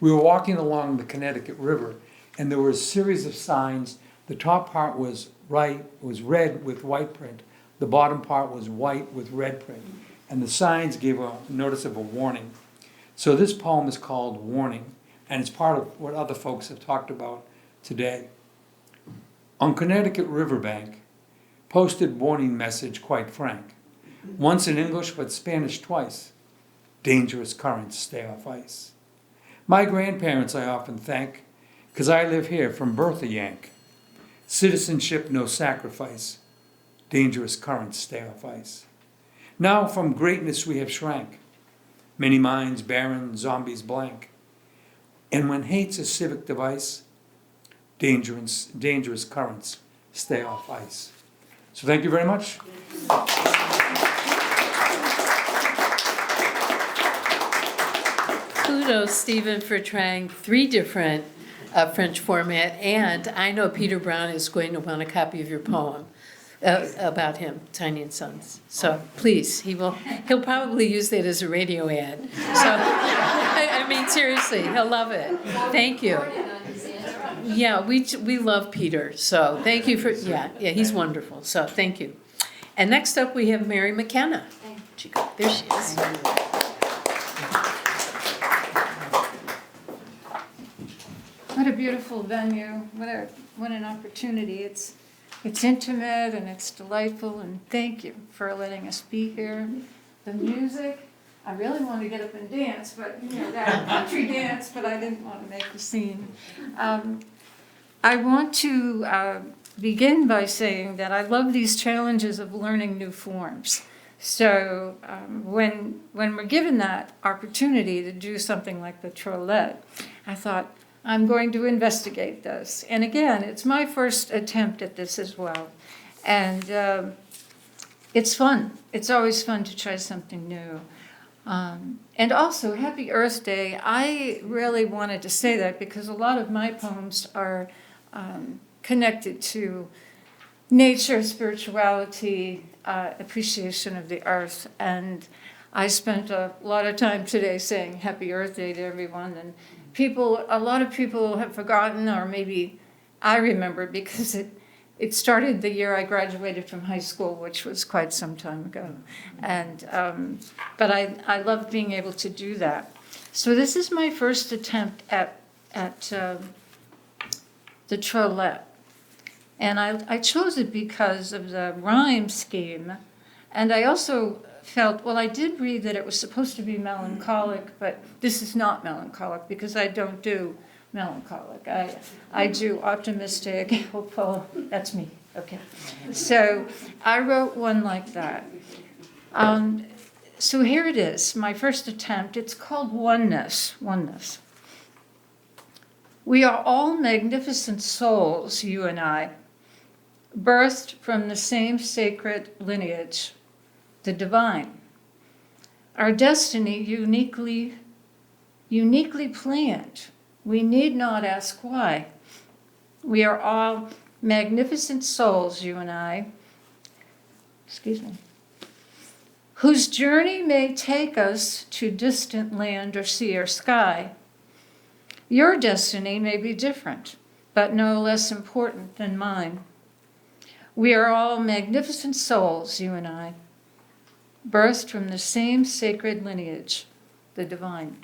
We were walking along the Connecticut River, and there were a series of signs. The top part was red with white print. The bottom part was white with red print. And the signs gave a notice of a warning. So this poem is called Warning, and it's part of what other folks have talked about today. On Connecticut riverbank, posted warning message quite frank. Once in English but Spanish twice. Dangerous currents, stay off ice. My grandparents I often thank, 'cause I live here from birth a Yank. Citizenship, no sacrifice. Dangerous currents, stay off ice. Now from greatness we have shrank. Many minds barren, zombies blank. And when hate's a civic device, dangerous currents, stay off ice. So thank you very much. Kudos, Stephen, for trying 3 different French format, and I know Peter Brown is going to want a copy of your poem about him, Tiny and Sons. So please, he'll probably use that as a radio ad. So, I mean, seriously, he'll love it. Thank you. Yeah, we love Peter, so thank you for, yeah, he's wonderful, so thank you. And next up, we have Mary McKenna. There she is. What a beautiful venue, what an opportunity. It's intimate and it's delightful, and thank you for letting us be here. The music, I really want to get up and dance, but that country dance, but I didn't want to make the scene. I want to begin by saying that I love these challenges of learning new forms. So when we're given that opportunity to do something like the Trollette, I thought, I'm going to investigate this. And again, it's my first attempt at this as well. And it's fun. It's always fun to try something new. And also, Happy Earth Day, I really wanted to say that because a lot of my poems are connected to nature, spirituality, appreciation of the earth. And I spent a lot of time today saying Happy Earth Day to everyone. And a lot of people have forgotten, or maybe I remember because it started the year I graduated from high school, which was quite some time ago. And but I love being able to do that. So this is my first attempt at the Trollette. And I chose it because of the rhyme scheme. And I also felt, well, I did read that it was supposed to be melancholic, but this is not melancholic because I don't do melancholic. I do optimistic, hopeful. That's me. Okay. So I wrote one like that. So here it is, my first attempt. It's called Oneness. Oneness. We are all magnificent souls, you and I, birthed from the same sacred lineage, the divine. Our destiny uniquely planned. We need not ask why. We are all magnificent souls, you and I, whose journey may take us to distant land or sea or sky. Your destiny may be different, but no less important than mine. We are all magnificent souls, you and I, birthed from the same sacred lineage, the divine.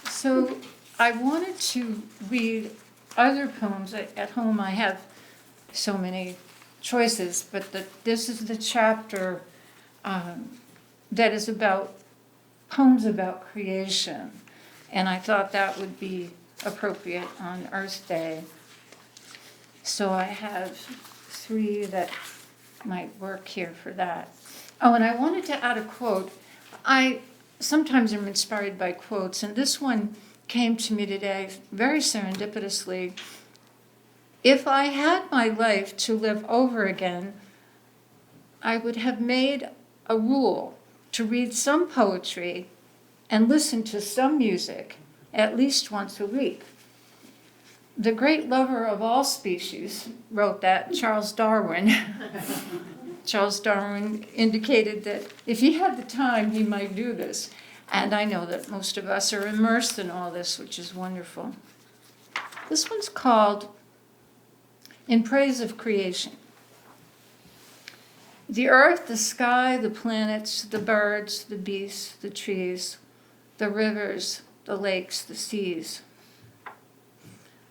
So I wanted to read other poems. At home I have so many choices, but this is the chapter that is about poems about creation. And I thought that would be appropriate on Earth Day. So I have 3 that might work here for that. Oh, and I wanted to add a quote. I sometimes am inspired by quotes, and this one came to me today very serendipitously. If I had my life to live over again, I would have made a rule to read some poetry and listen to some music at least once a week. The great lover of all species wrote that, Charles Darwin. Charles Darwin indicated that if he had the time, he might do this. And I know that most of us are immersed in all this, which is wonderful. This one's called In Praise of Creation. The earth, the sky, the planets, the birds, the beasts, the trees, the rivers, the lakes, the seas.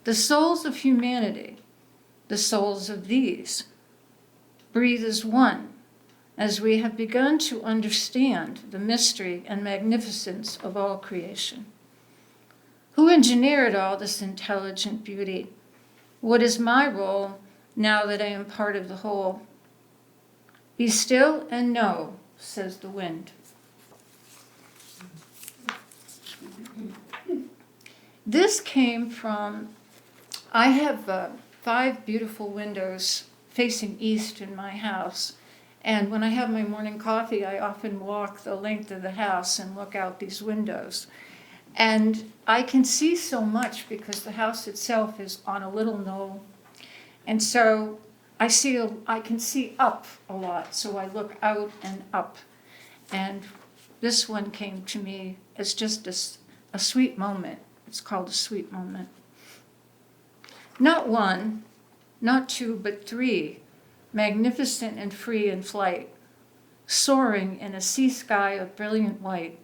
The souls of humanity, the souls of these, breathe as one, as we have begun to understand the mystery and magnificence of all creation. Who engineered all this intelligent beauty? What is my role now that I am part of the whole? Be still and know, says the wind. This came from, I have 5 beautiful windows facing east in my house. And when I have my morning coffee, I often walk the length of the house and look out these windows. And I can see so much because the house itself is on a little knoll. And so I can see up a lot, so I look out and up. And this one came to me as just a sweet moment. It's called a sweet moment. Not 1, not 2, but 3, magnificent and free in flight, soaring in a sea sky of brilliant white,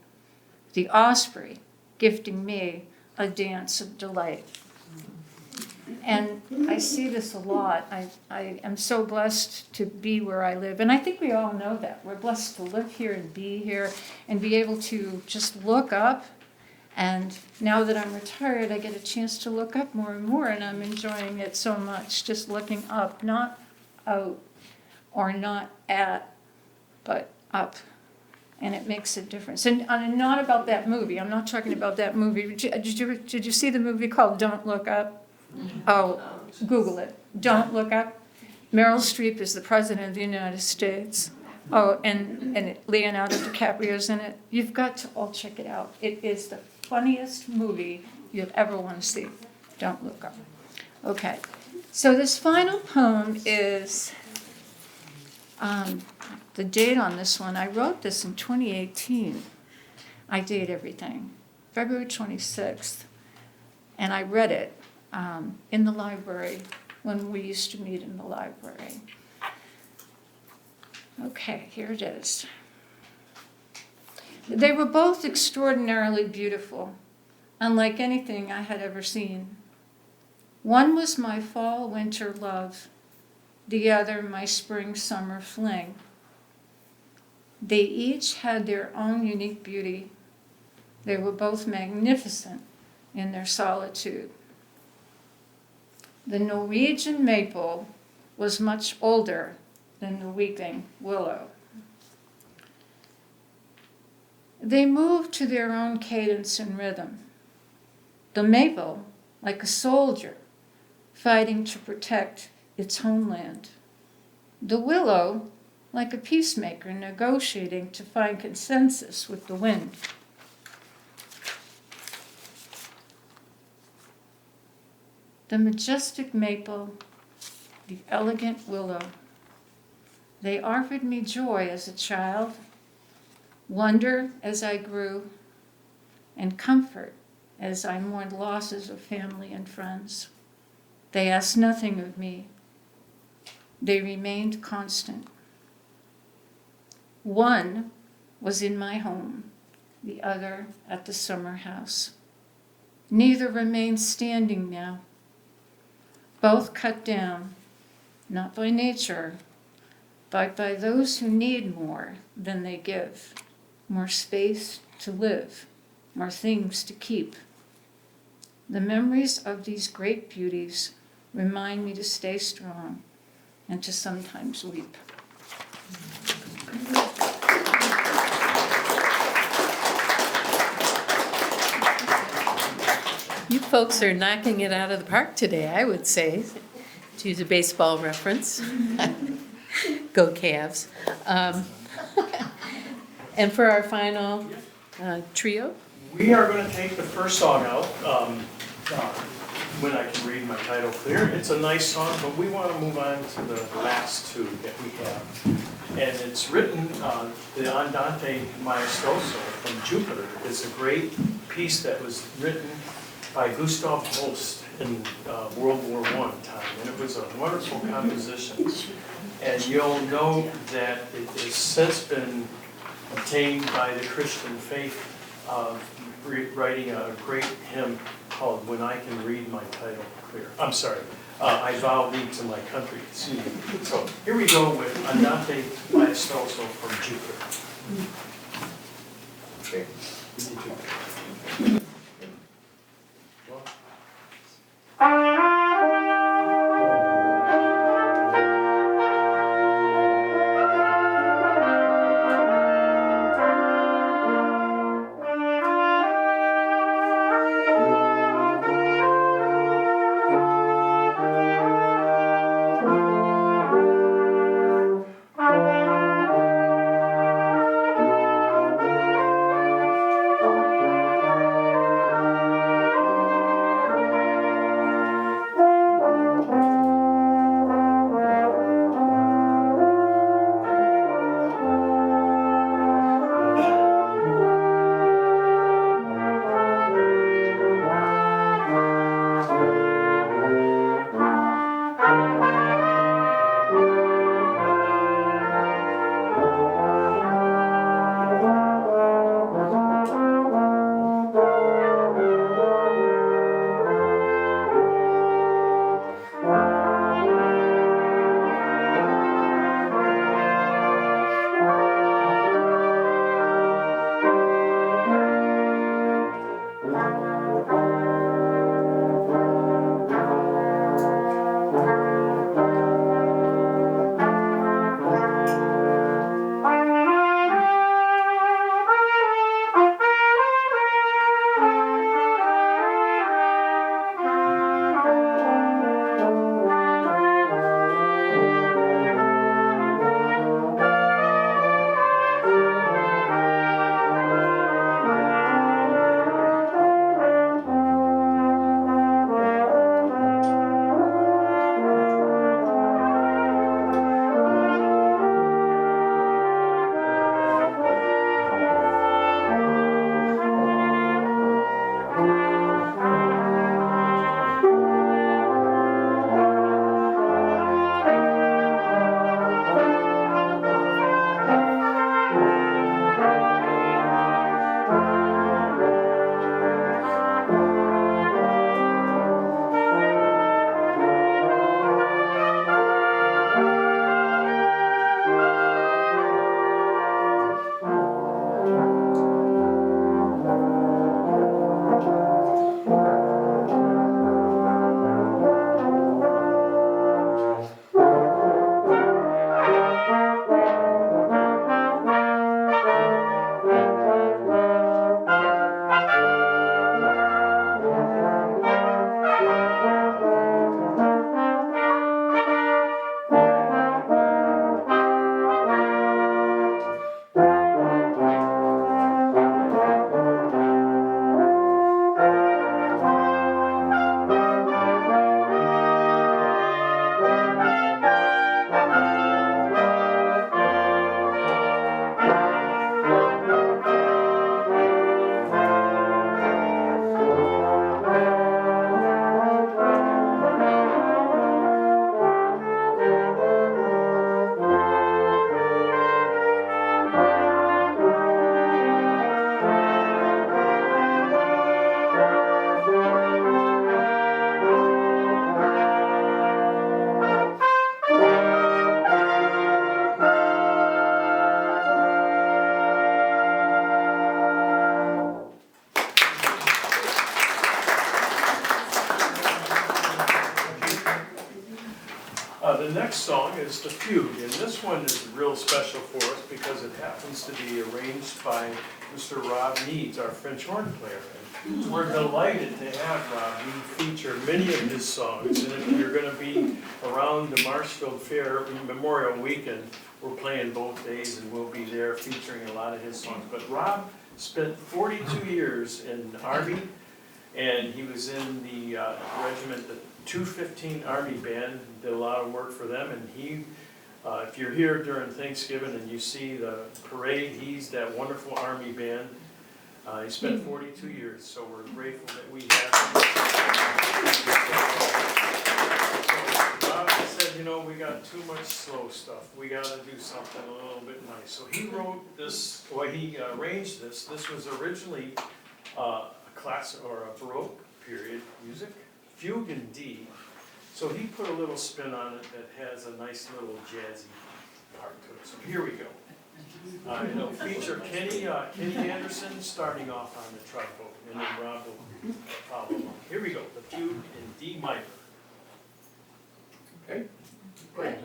the osprey gifting me a dance of delight. And I see this a lot. I am so blessed to be where I live. And I think we all know that. We're blessed to live here and be able to just look up. And now that I'm retired, I get a chance to look up more and more, and I'm enjoying it so much, just looking up, not out or not at, but up. And it makes a difference. And not about that movie. I'm not talking about that movie. Did you see the movie called Don't Look Up? Oh, Google it. Don't Look Up. Meryl Streep is the president of the United States. Oh, and Leonardo DiCaprio's in it. You've got to all check it out. It is the funniest movie you'll ever want to see. Don't Look Up. Okay, so this final poem is, the date on this one, I wrote this in 2018. I date everything. February 26th. And I read it in the library when we used to meet in the library. Okay, here it is. They were both extraordinarily beautiful, unlike anything I had ever seen. One was my fall-winter love, the other my spring-summer fling. They each had their own unique beauty. They were both magnificent in their solitude. The Norwegian maple was much older than the weeping willow. They moved to their own cadence and rhythm. The maple, like a soldier, fighting to protect its homeland. The willow, like a peacemaker negotiating to find consensus with the wind. The majestic maple, the elegant willow. They offered me joy as a child, wonder as I grew, and comfort as I mourned losses of family and friends. They asked nothing of me. They remained constant. One was in my home, the other at the summer house. Neither remains standing now. Both cut down, not by nature, but by those who need more than they give, more space to live, more things to keep. The memories of these great beauties remind me to stay strong and to sometimes weep. You folks are knocking it out of the park today, I would say, to use a baseball reference. Go Cavs. And for our final trio? We are going to take the first song out, when I can read my title clear. It's a nice song, but we want to move on to the last two that we have. And it's written, the Andante Maestoso from Jupiter is a great piece that was written by Gustav Holst in World War I time. And it was a wonderful composition. And you'll know that it has since been obtained by the Christian faith writing a great hymn called When I Can Read My Title Clear. I'm sorry, I Vow Thee to My Country. Excuse me. So here we go with Andante Maestoso from Jupiter. Okay. You too. The next song is The Fugue, and this one is real special for us because it happens to be arranged by Mr. Rob Needs, our French horn player. And we're delighted to have Rob. We feature many of his songs, and if you're going to be around the Marshfield Fair Memorial Weekend, we're playing both days and we'll be there featuring a lot of his songs. But Rob spent 42 years in the Army, and he was in the regiment, the 215 Army Band, did a lot of work for them, and he, if you're here during Thanksgiving and you see the parade, he's that wonderful Army Band. He spent 42 years, so we're grateful that we have him. So Rob said, you know, we got too much slow stuff. We got to do something a little bit nice. So he wrote this, well, he arranged this. This was originally a class or a Baroque period music, fugue in D. So he put a little spin on it that has a nice little jazzy part to it. So here we go. It'll feature Kenny Anderson starting off on the trombone, and then Rob will follow along. Here we go, the fugue in D minor. Okay. Great.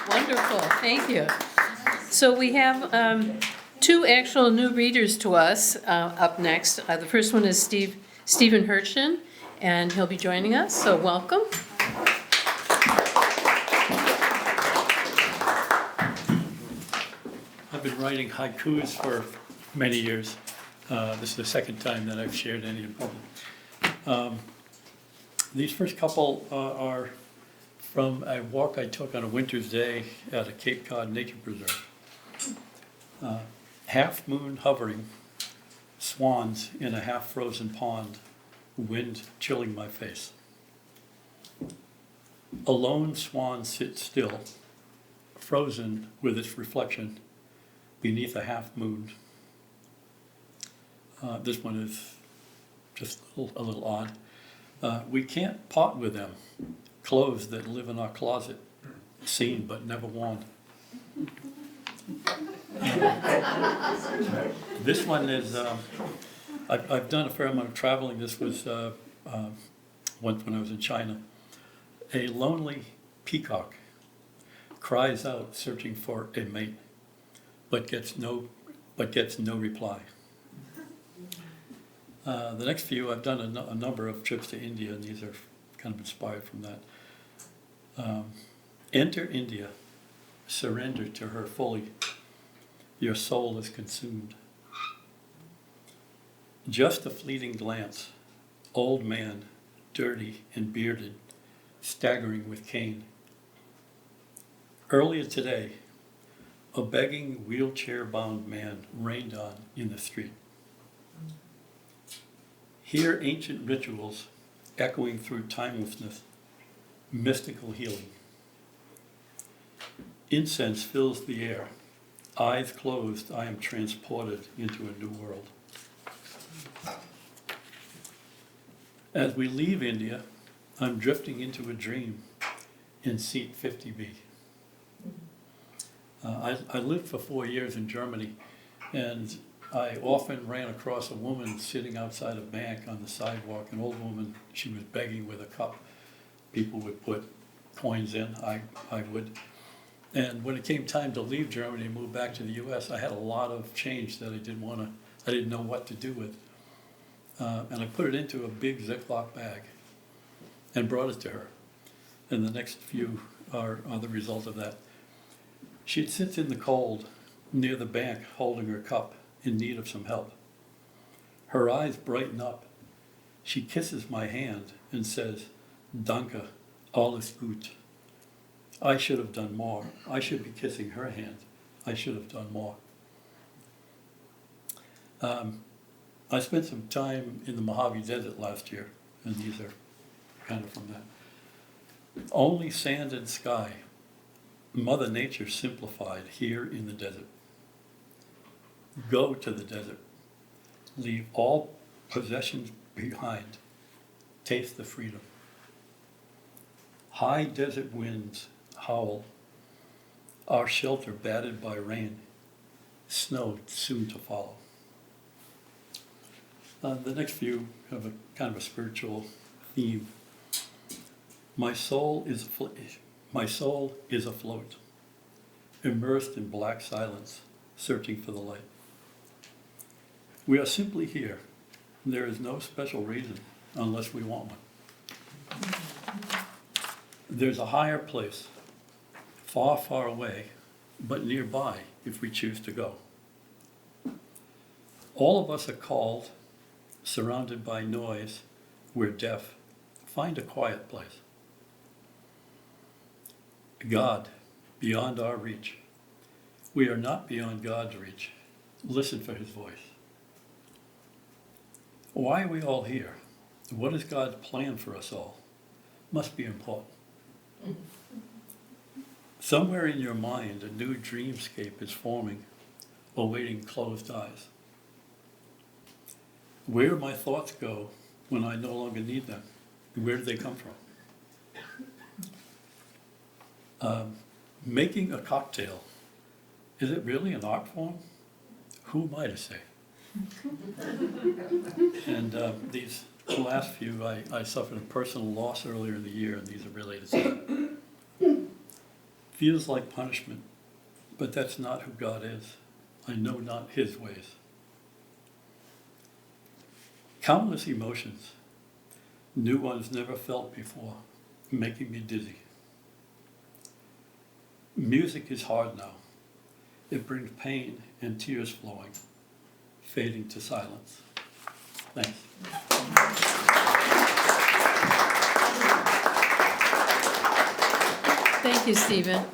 Wonderful, thank you. So we have two actual new readers to us up next. The first one is Stephen Hirschen, and he'll be joining us, so welcome. I've been writing haikus for many years. This is the second time that I've shared any in public. These first couple are from a walk I took on a winter's day at a Cape Cod nature preserve. Half moon hovering, swans in a half frozen pond, wind chilling my face. A lone swan sits still, frozen with its reflection beneath a half moon. This one is just a little odd. We can't part with them, clothes that live in our closet, seen but never worn. This one is, I've done a fair amount of traveling. This was once when I was in China. A lonely peacock cries out searching for a mate, but gets no reply. The next few, I've done a number of trips to India, and these are kind of inspired from that. Enter India, surrender to her fully. Your soul is consumed. Just a fleeting glance, old man, dirty and bearded, staggering with cane. Earlier today, a begging wheelchair-bound man rained on in the street. Here ancient rituals echoing through timelessness, mystical healing. Incense fills the air. Eyes closed, I am transported into a new world. As we leave India, I'm drifting into a dream in seat 50B. I lived for 4 years in Germany, and I often ran across a woman sitting outside a bank on the sidewalk, an old woman. She was begging with a cup. People would put coins in, I would. And when it came time to leave Germany and move back to the US, I had a lot of change that I didn't know what to do with. And I put it into a big Ziploc bag and brought it to her. And the next few are the result of that. She sits in the cold near the bank holding her cup in need of some help. Her eyes brighten up. She kisses my hand and says, "Danke, alles gut." I should have done more. I should be kissing her hand. I should have done more. I spent some time in the Mojave Desert last year, and these are kind of from that. Only sand and sky. Mother Nature simplified here in the desert. Go to the desert. Leave all possessions behind. Taste the freedom. High desert winds howl. Our shelter battered by rain. Snow soon to follow. The next few have a kind of a spiritual theme. My soul is afloat, immersed in black silence, searching for the light. We are simply here. There is no special reason unless we want one. There's a higher place, far, far away, but nearby if we choose to go. All of us are called, surrounded by noise. We're deaf. Find a quiet place. God, beyond our reach. We are not beyond God's reach. Listen for his voice. Why are we all here? What is God's plan for us all? Must be important. Somewhere in your mind, a new dreamscape is forming, awaiting closed eyes. Where do my thoughts go when I no longer need them? Where do they come from? Making a cocktail, is it really an art form? Who am I to say? And these last few, I suffered a personal loss earlier in the year, and these are related to that. Feels like punishment, but that's not who God is. I know not his ways. Countless emotions, new ones never felt before, making me dizzy. Music is hard now. It brings pain and tears flowing, fading to silence. Thanks. Thank you, Stephen.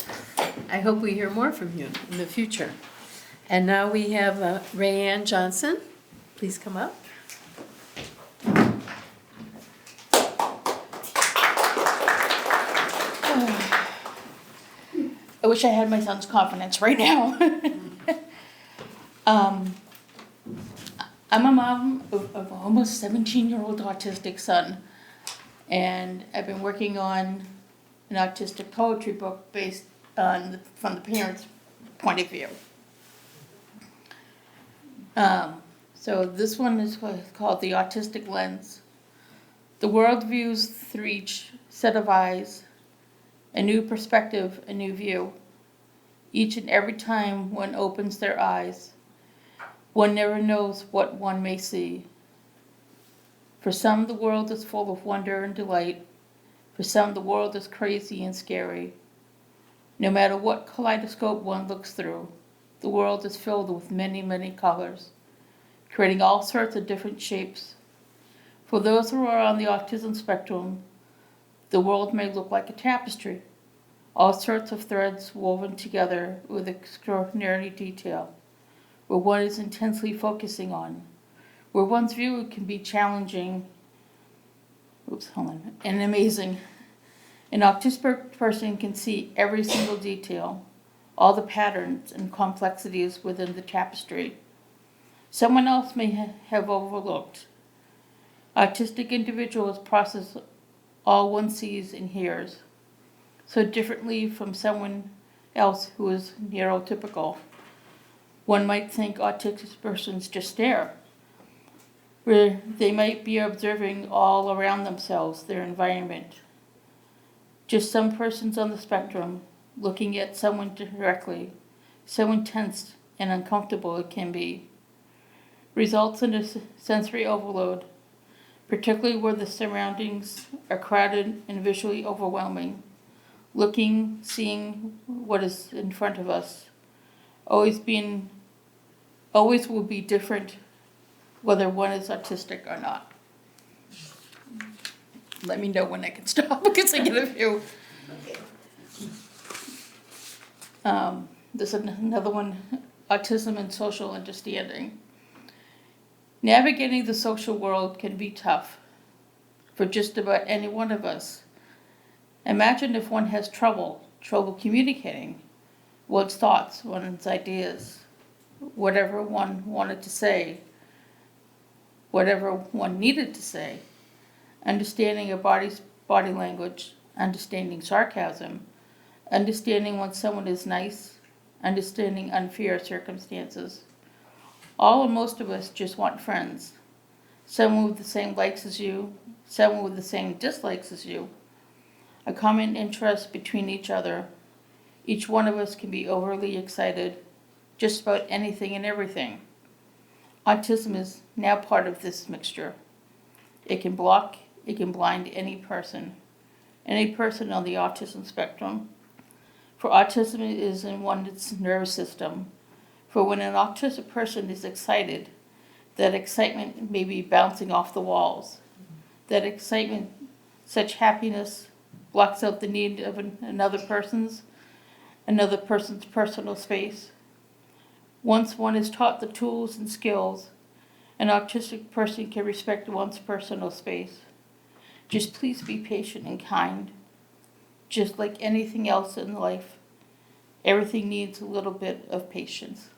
I hope we hear more from you in the future. And now we have Rayanne Johnson. Please come up. I wish I had my son's confidence right now. I'm a mom of an almost 17-year-old autistic son, and I've been working on an autistic poetry book based on from the parents' point of view. So this one is called The Autistic Lens. The world views through each set of eyes, a new perspective, a new view. Each and every time one opens their eyes, one never knows what one may see. For some, the world is full of wonder and delight. For some, the world is crazy and scary. No matter what kaleidoscope one looks through, the world is filled with many, many colors, creating all sorts of different shapes. For those who are on the autism spectrum, the world may look like a tapestry, all sorts of threads woven together with extraordinary detail, where one is intensely focusing on, where one's view can be challenging and amazing. An autistic person can see every single detail, all the patterns and complexities within the tapestry. Someone else may have overlooked. Autistic individuals process all one sees and hears, so differently from someone else who is neurotypical. One might think autistic persons just stare, where they might be observing all around themselves, their environment. Just some persons on the spectrum looking at someone directly, so intense and uncomfortable it can be, results in a sensory overload, particularly where the surroundings are crowded and visually overwhelming. Looking, seeing what is in front of us, always will be different whether one is autistic or not. Let me know when I can stop because I get a few. There's another one, autism and social understanding. Navigating the social world can be tough for just about any one of us. Imagine if one has trouble communicating one's thoughts, one's ideas, whatever one wanted to say, whatever one needed to say. Understanding a body language, understanding sarcasm, understanding when someone is nice, understanding unfair circumstances. All and most of us just want friends. Someone with the same likes as you, someone with the same dislikes as you. A common interest between each other. Each one of us can be overly excited just about anything and everything. Autism is now part of this mixture. It can blind any person on the autism spectrum. For autism is in one's nervous system. For when an autistic person is excited, that excitement may be bouncing off the walls. That excitement, such happiness, blocks out the need of another person's personal space. Once one is taught the tools and skills, an autistic person can respect one's personal space. Just please be patient and kind. Just like anything else in life, everything needs a little bit of patience.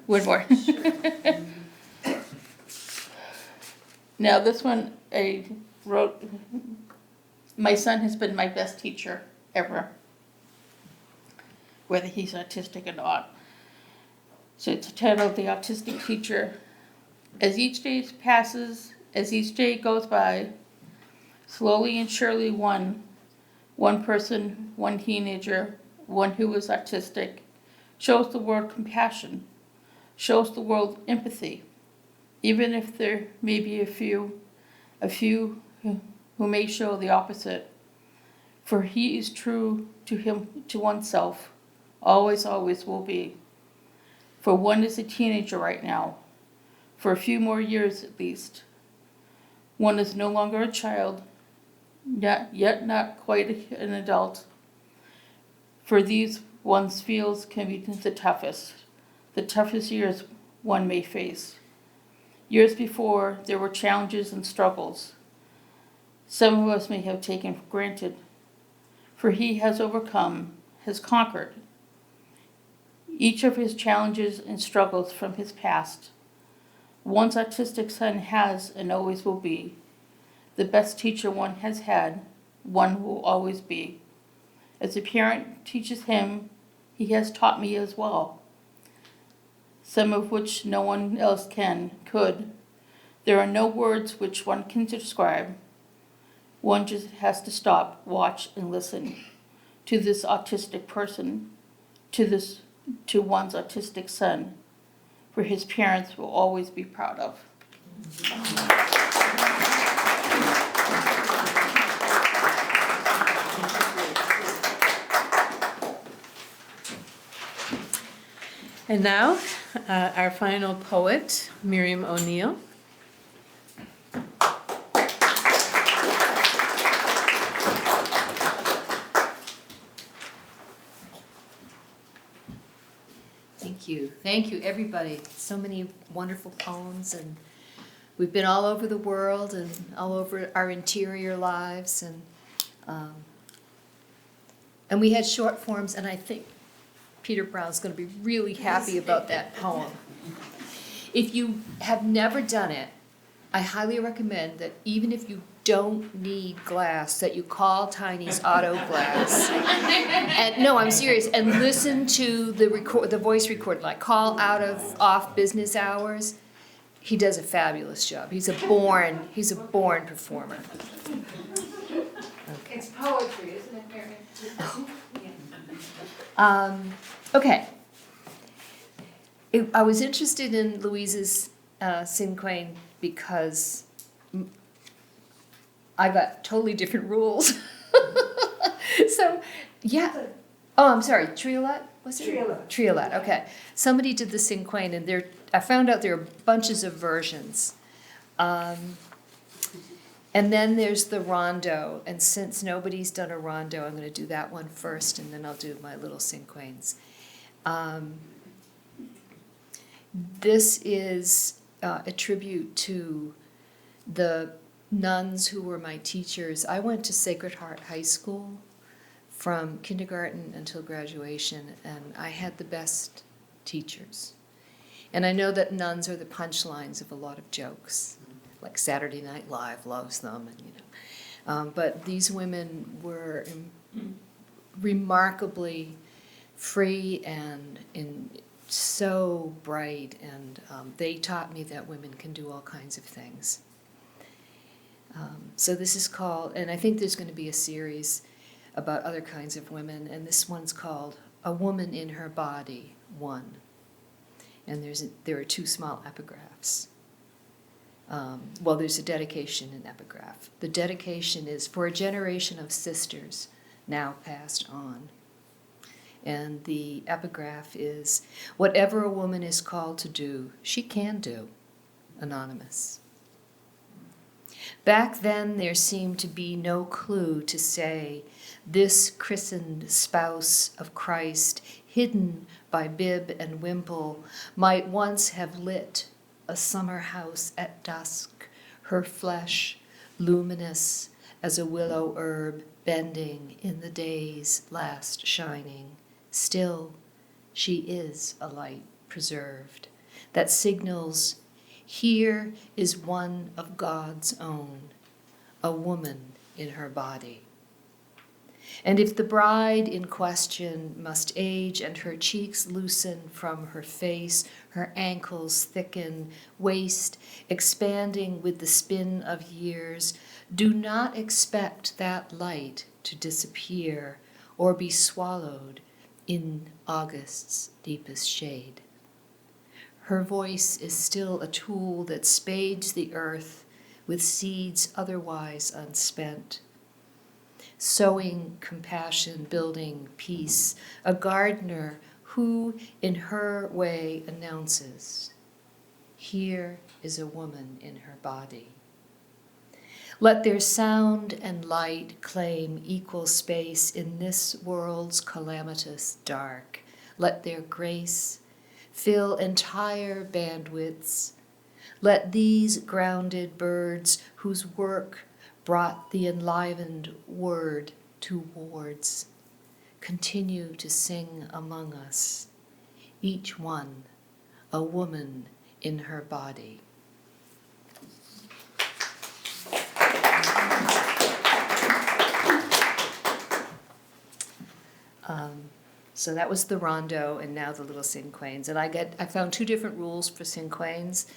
One more. Now this one I wrote, my son has been my best teacher ever, whether he's autistic or not. So it's titled The Autistic Teacher. As each day passes, as each day goes by, slowly and surely one person, one teenager, one who is autistic, shows the world compassion, shows the world empathy, even if there may be a few who may show the opposite. For he is true to oneself, always will be. For one is a teenager right now, for a few more years at least. One is no longer a child, yet not quite an adult. For these one's feels can be the toughest years one may face. Years before, there were challenges and struggles. Some of us may have taken for granted. For he has overcome, has conquered each of his challenges and struggles from his past. One's autistic son has and always will be the best teacher one has had, one will always be. As a parent teaches him, he has taught me as well, some of which no one else could. There are no words which one can describe. One just has to stop, watch, and listen to this autistic person, to one's autistic son, for his parents will always be proud of. And now, our final poet, Miriam O'Neill. Thank you, everybody. So many wonderful poems, and we've been all over the world and all over our interior lives, and we had short forms, and I think Peter Brown's going to be really happy about that poem. If you have never done it, I highly recommend that even if you don't need glass, that you call Tiny's Auto Glass. And no, I'm serious, and listen to the voice record, like call off business hours. He does a fabulous job. He's a born performer. It's poetry, isn't it, Mary? Okay. I was interested in Louise's cinquain because I got totally different rules. So, yeah. Oh, I'm sorry, triolet? Was it? Triolet. Triolet, okay. Somebody did the cinquain, and I found out there are bunches of versions. And then there's the rondo, and since nobody's done a rondo, I'm going to do that one first, and then I'll do my little cinquains. This is a tribute to the nuns who were my teachers. I went to Sacred Heart High School from kindergarten until graduation, and I had the best teachers. And I know that nuns are the punchlines of a lot of jokes, like Saturday Night Live loves them, and but these women were remarkably free and so bright, and they taught me that women can do all kinds of things. So this is called, and I think there's going to be a series about other kinds of women, and this one's called A Woman in Her Body, 1. And there are 2 small epigraphs. Well, there's a dedication and epigraph. The dedication is for a generation of sisters now passed on. And the epigraph is, whatever a woman is called to do, she can do. Anonymous. Back then there seemed to be no clue to say, this christened spouse of Christ, hidden by bib and wimple, might once have lit a summer house at dusk, her flesh luminous as a willow herb bending in the day's last shining. Still, she is a light preserved that signals, here is one of God's own, a woman in her body. And if the bride in question must age and her cheeks loosen from her face, her ankles thicken, waist expanding with the spin of years, do not expect that light to disappear or be swallowed in August's deepest shade. Her voice is still a tool that spades the earth with seeds otherwise unspent. Sowing compassion, building peace, a gardener who in her way announces, here is a woman in her body. Let their sound and light claim equal space in this world's calamitous dark. Let their grace fill entire bandwidths. Let these grounded birds whose work brought the enlivened word to wards continue to sing among us, each one a woman in her body. So that was the rondo, and now the little cinquains. And I found 2 different rules for cinquains,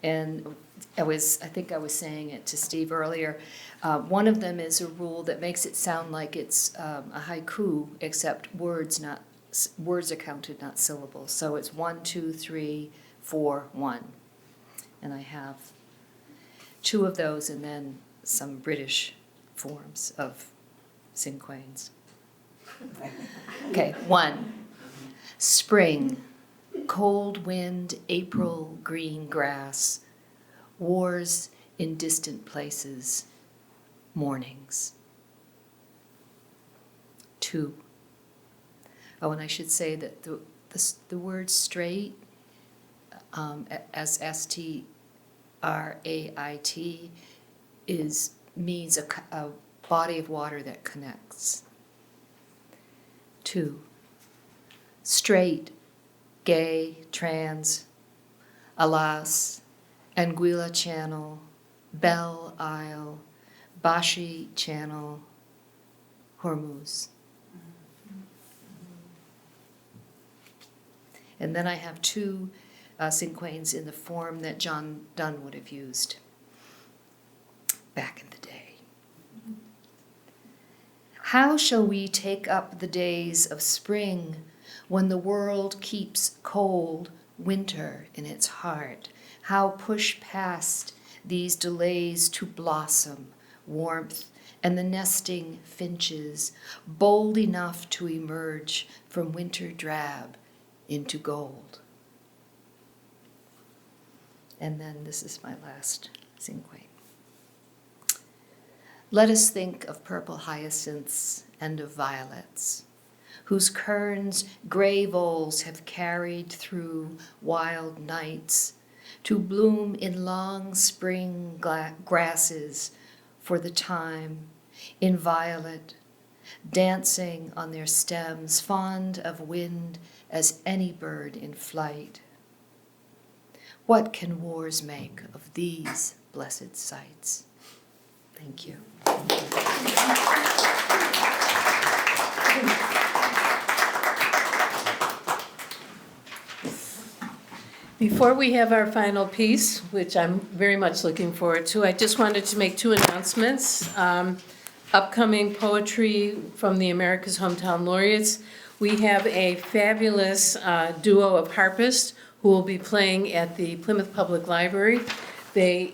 and I think I was saying it to Steve earlier. One of them is a rule that makes it sound like it's a haiku, except words are counted, not syllables. So it's 1, 2, 3, 4, 1. And I have 2 of those, and then some British forms of cinquains. Okay, 1. Spring, cold wind, April, green grass, wars in distant places, mornings. 2. Oh, and I should say that the word straight, as ST R-A-I-T, means a body of water that connects. 2, straight, gay, trans, Alas, Anguilla Channel, Belle Isle, Bashi Channel, Hormuz. And then I have 2 cinquains in the form that John Donne would have used back in the day. How shall we take up the days of spring when the world keeps cold winter in its heart? How push past these delays to blossom, warmth, and the nesting finches, bold enough to emerge from winter drab into gold? And then this is my last cinquain. Let us think of purple hyacinths and of violets, whose kerns gray voles have carried through wild nights to bloom in long spring grasses for the time, in violet, dancing on their stems, fond of wind as any bird in flight. What can wars make of these blessed sights? Thank you. Before we have our final piece, which I'm very much looking forward to, I just wanted to make 2 announcements. Upcoming poetry from the America's Hometown Laureates. We have a fabulous duo of harpists who will be playing at the Plymouth Public Library. They,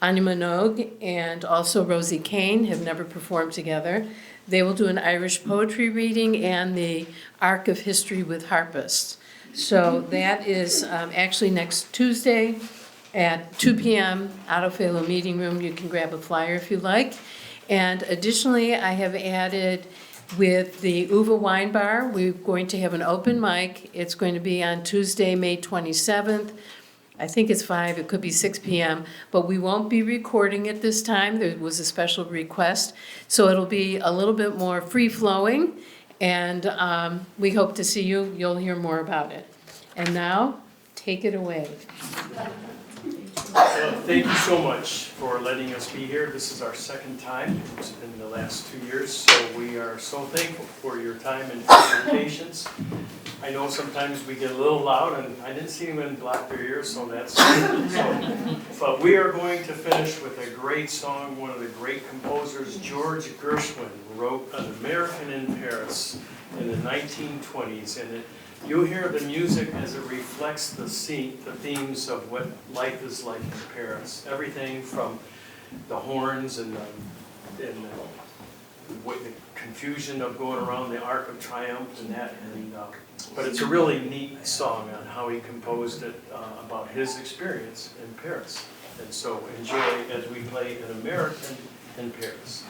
Anya Minogue and also Rosie Kane, have never performed together. They will do an Irish poetry reading and the Arc of History with harpists. So that is actually next Tuesday at 2 p.m. Autofelo Meeting Room. You can grab a flyer if you like. And additionally, I have added with the Uva Wine Bar, we're going to have an open mic. It's going to be on Tuesday, May 27th. I think it's 5, it could be 6 p.m., but we won't be recording it this time. There was a special request. So it'll be a little bit more free-flowing, and we hope to see you. You'll hear more about it. And now, take it away. Thank you so much for letting us be here. This is our 2nd time. It's been the last 2 years, so we are so thankful for your time and for your patience. I know sometimes we get a little loud, and I didn't see anyone block their ears, so that's so. But we are going to finish with a great song. One of the great composers, George Gershwin, wrote An American in Paris in the 1920s, and you'll hear the music as it reflects the themes of what life is like in Paris. Everything from the horns and the confusion of going around the Arc of Triumph and that. But it's a really neat song on how he composed it about his experience in Paris. And so enjoy as we play An American in Paris.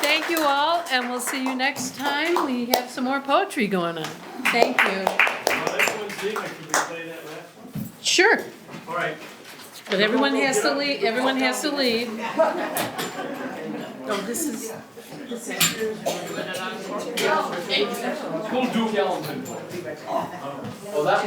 Thank you all, and we'll see you next time. We have some more poetry going on. Thank you. Well, everyone's leaving, can we play that last one? Sure, All right. but everyone has to leave, everyone has to leave. Oh, this is, School Duke Ellington. Oh, that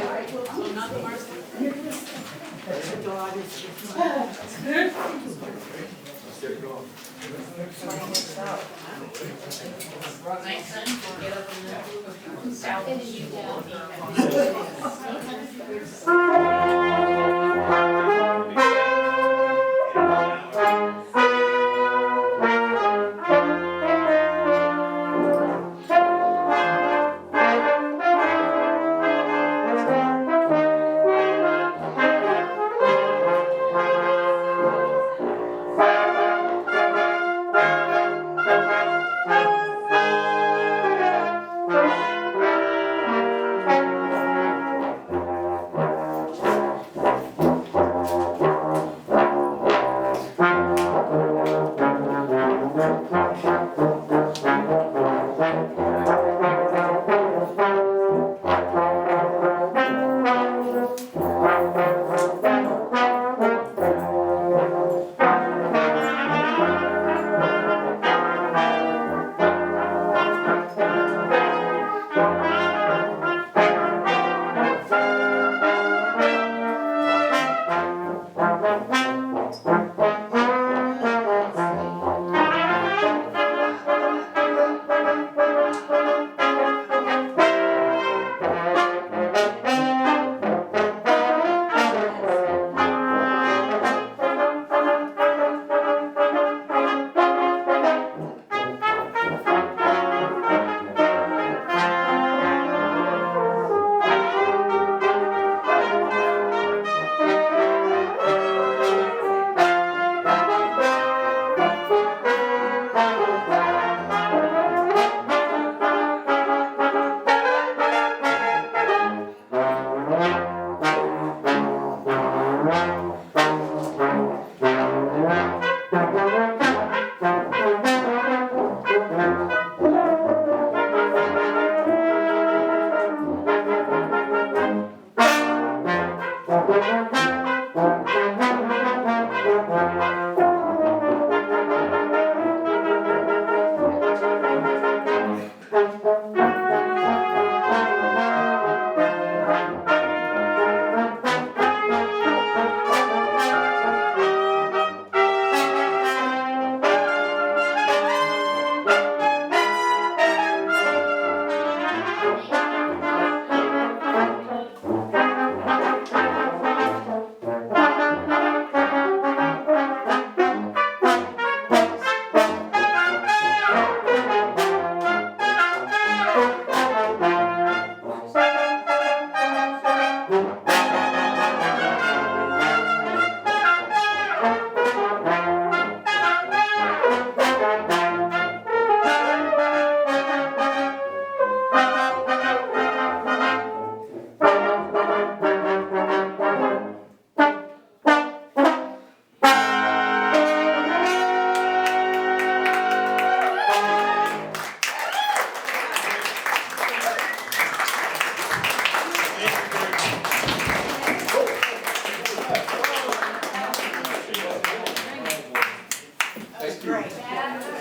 That's great.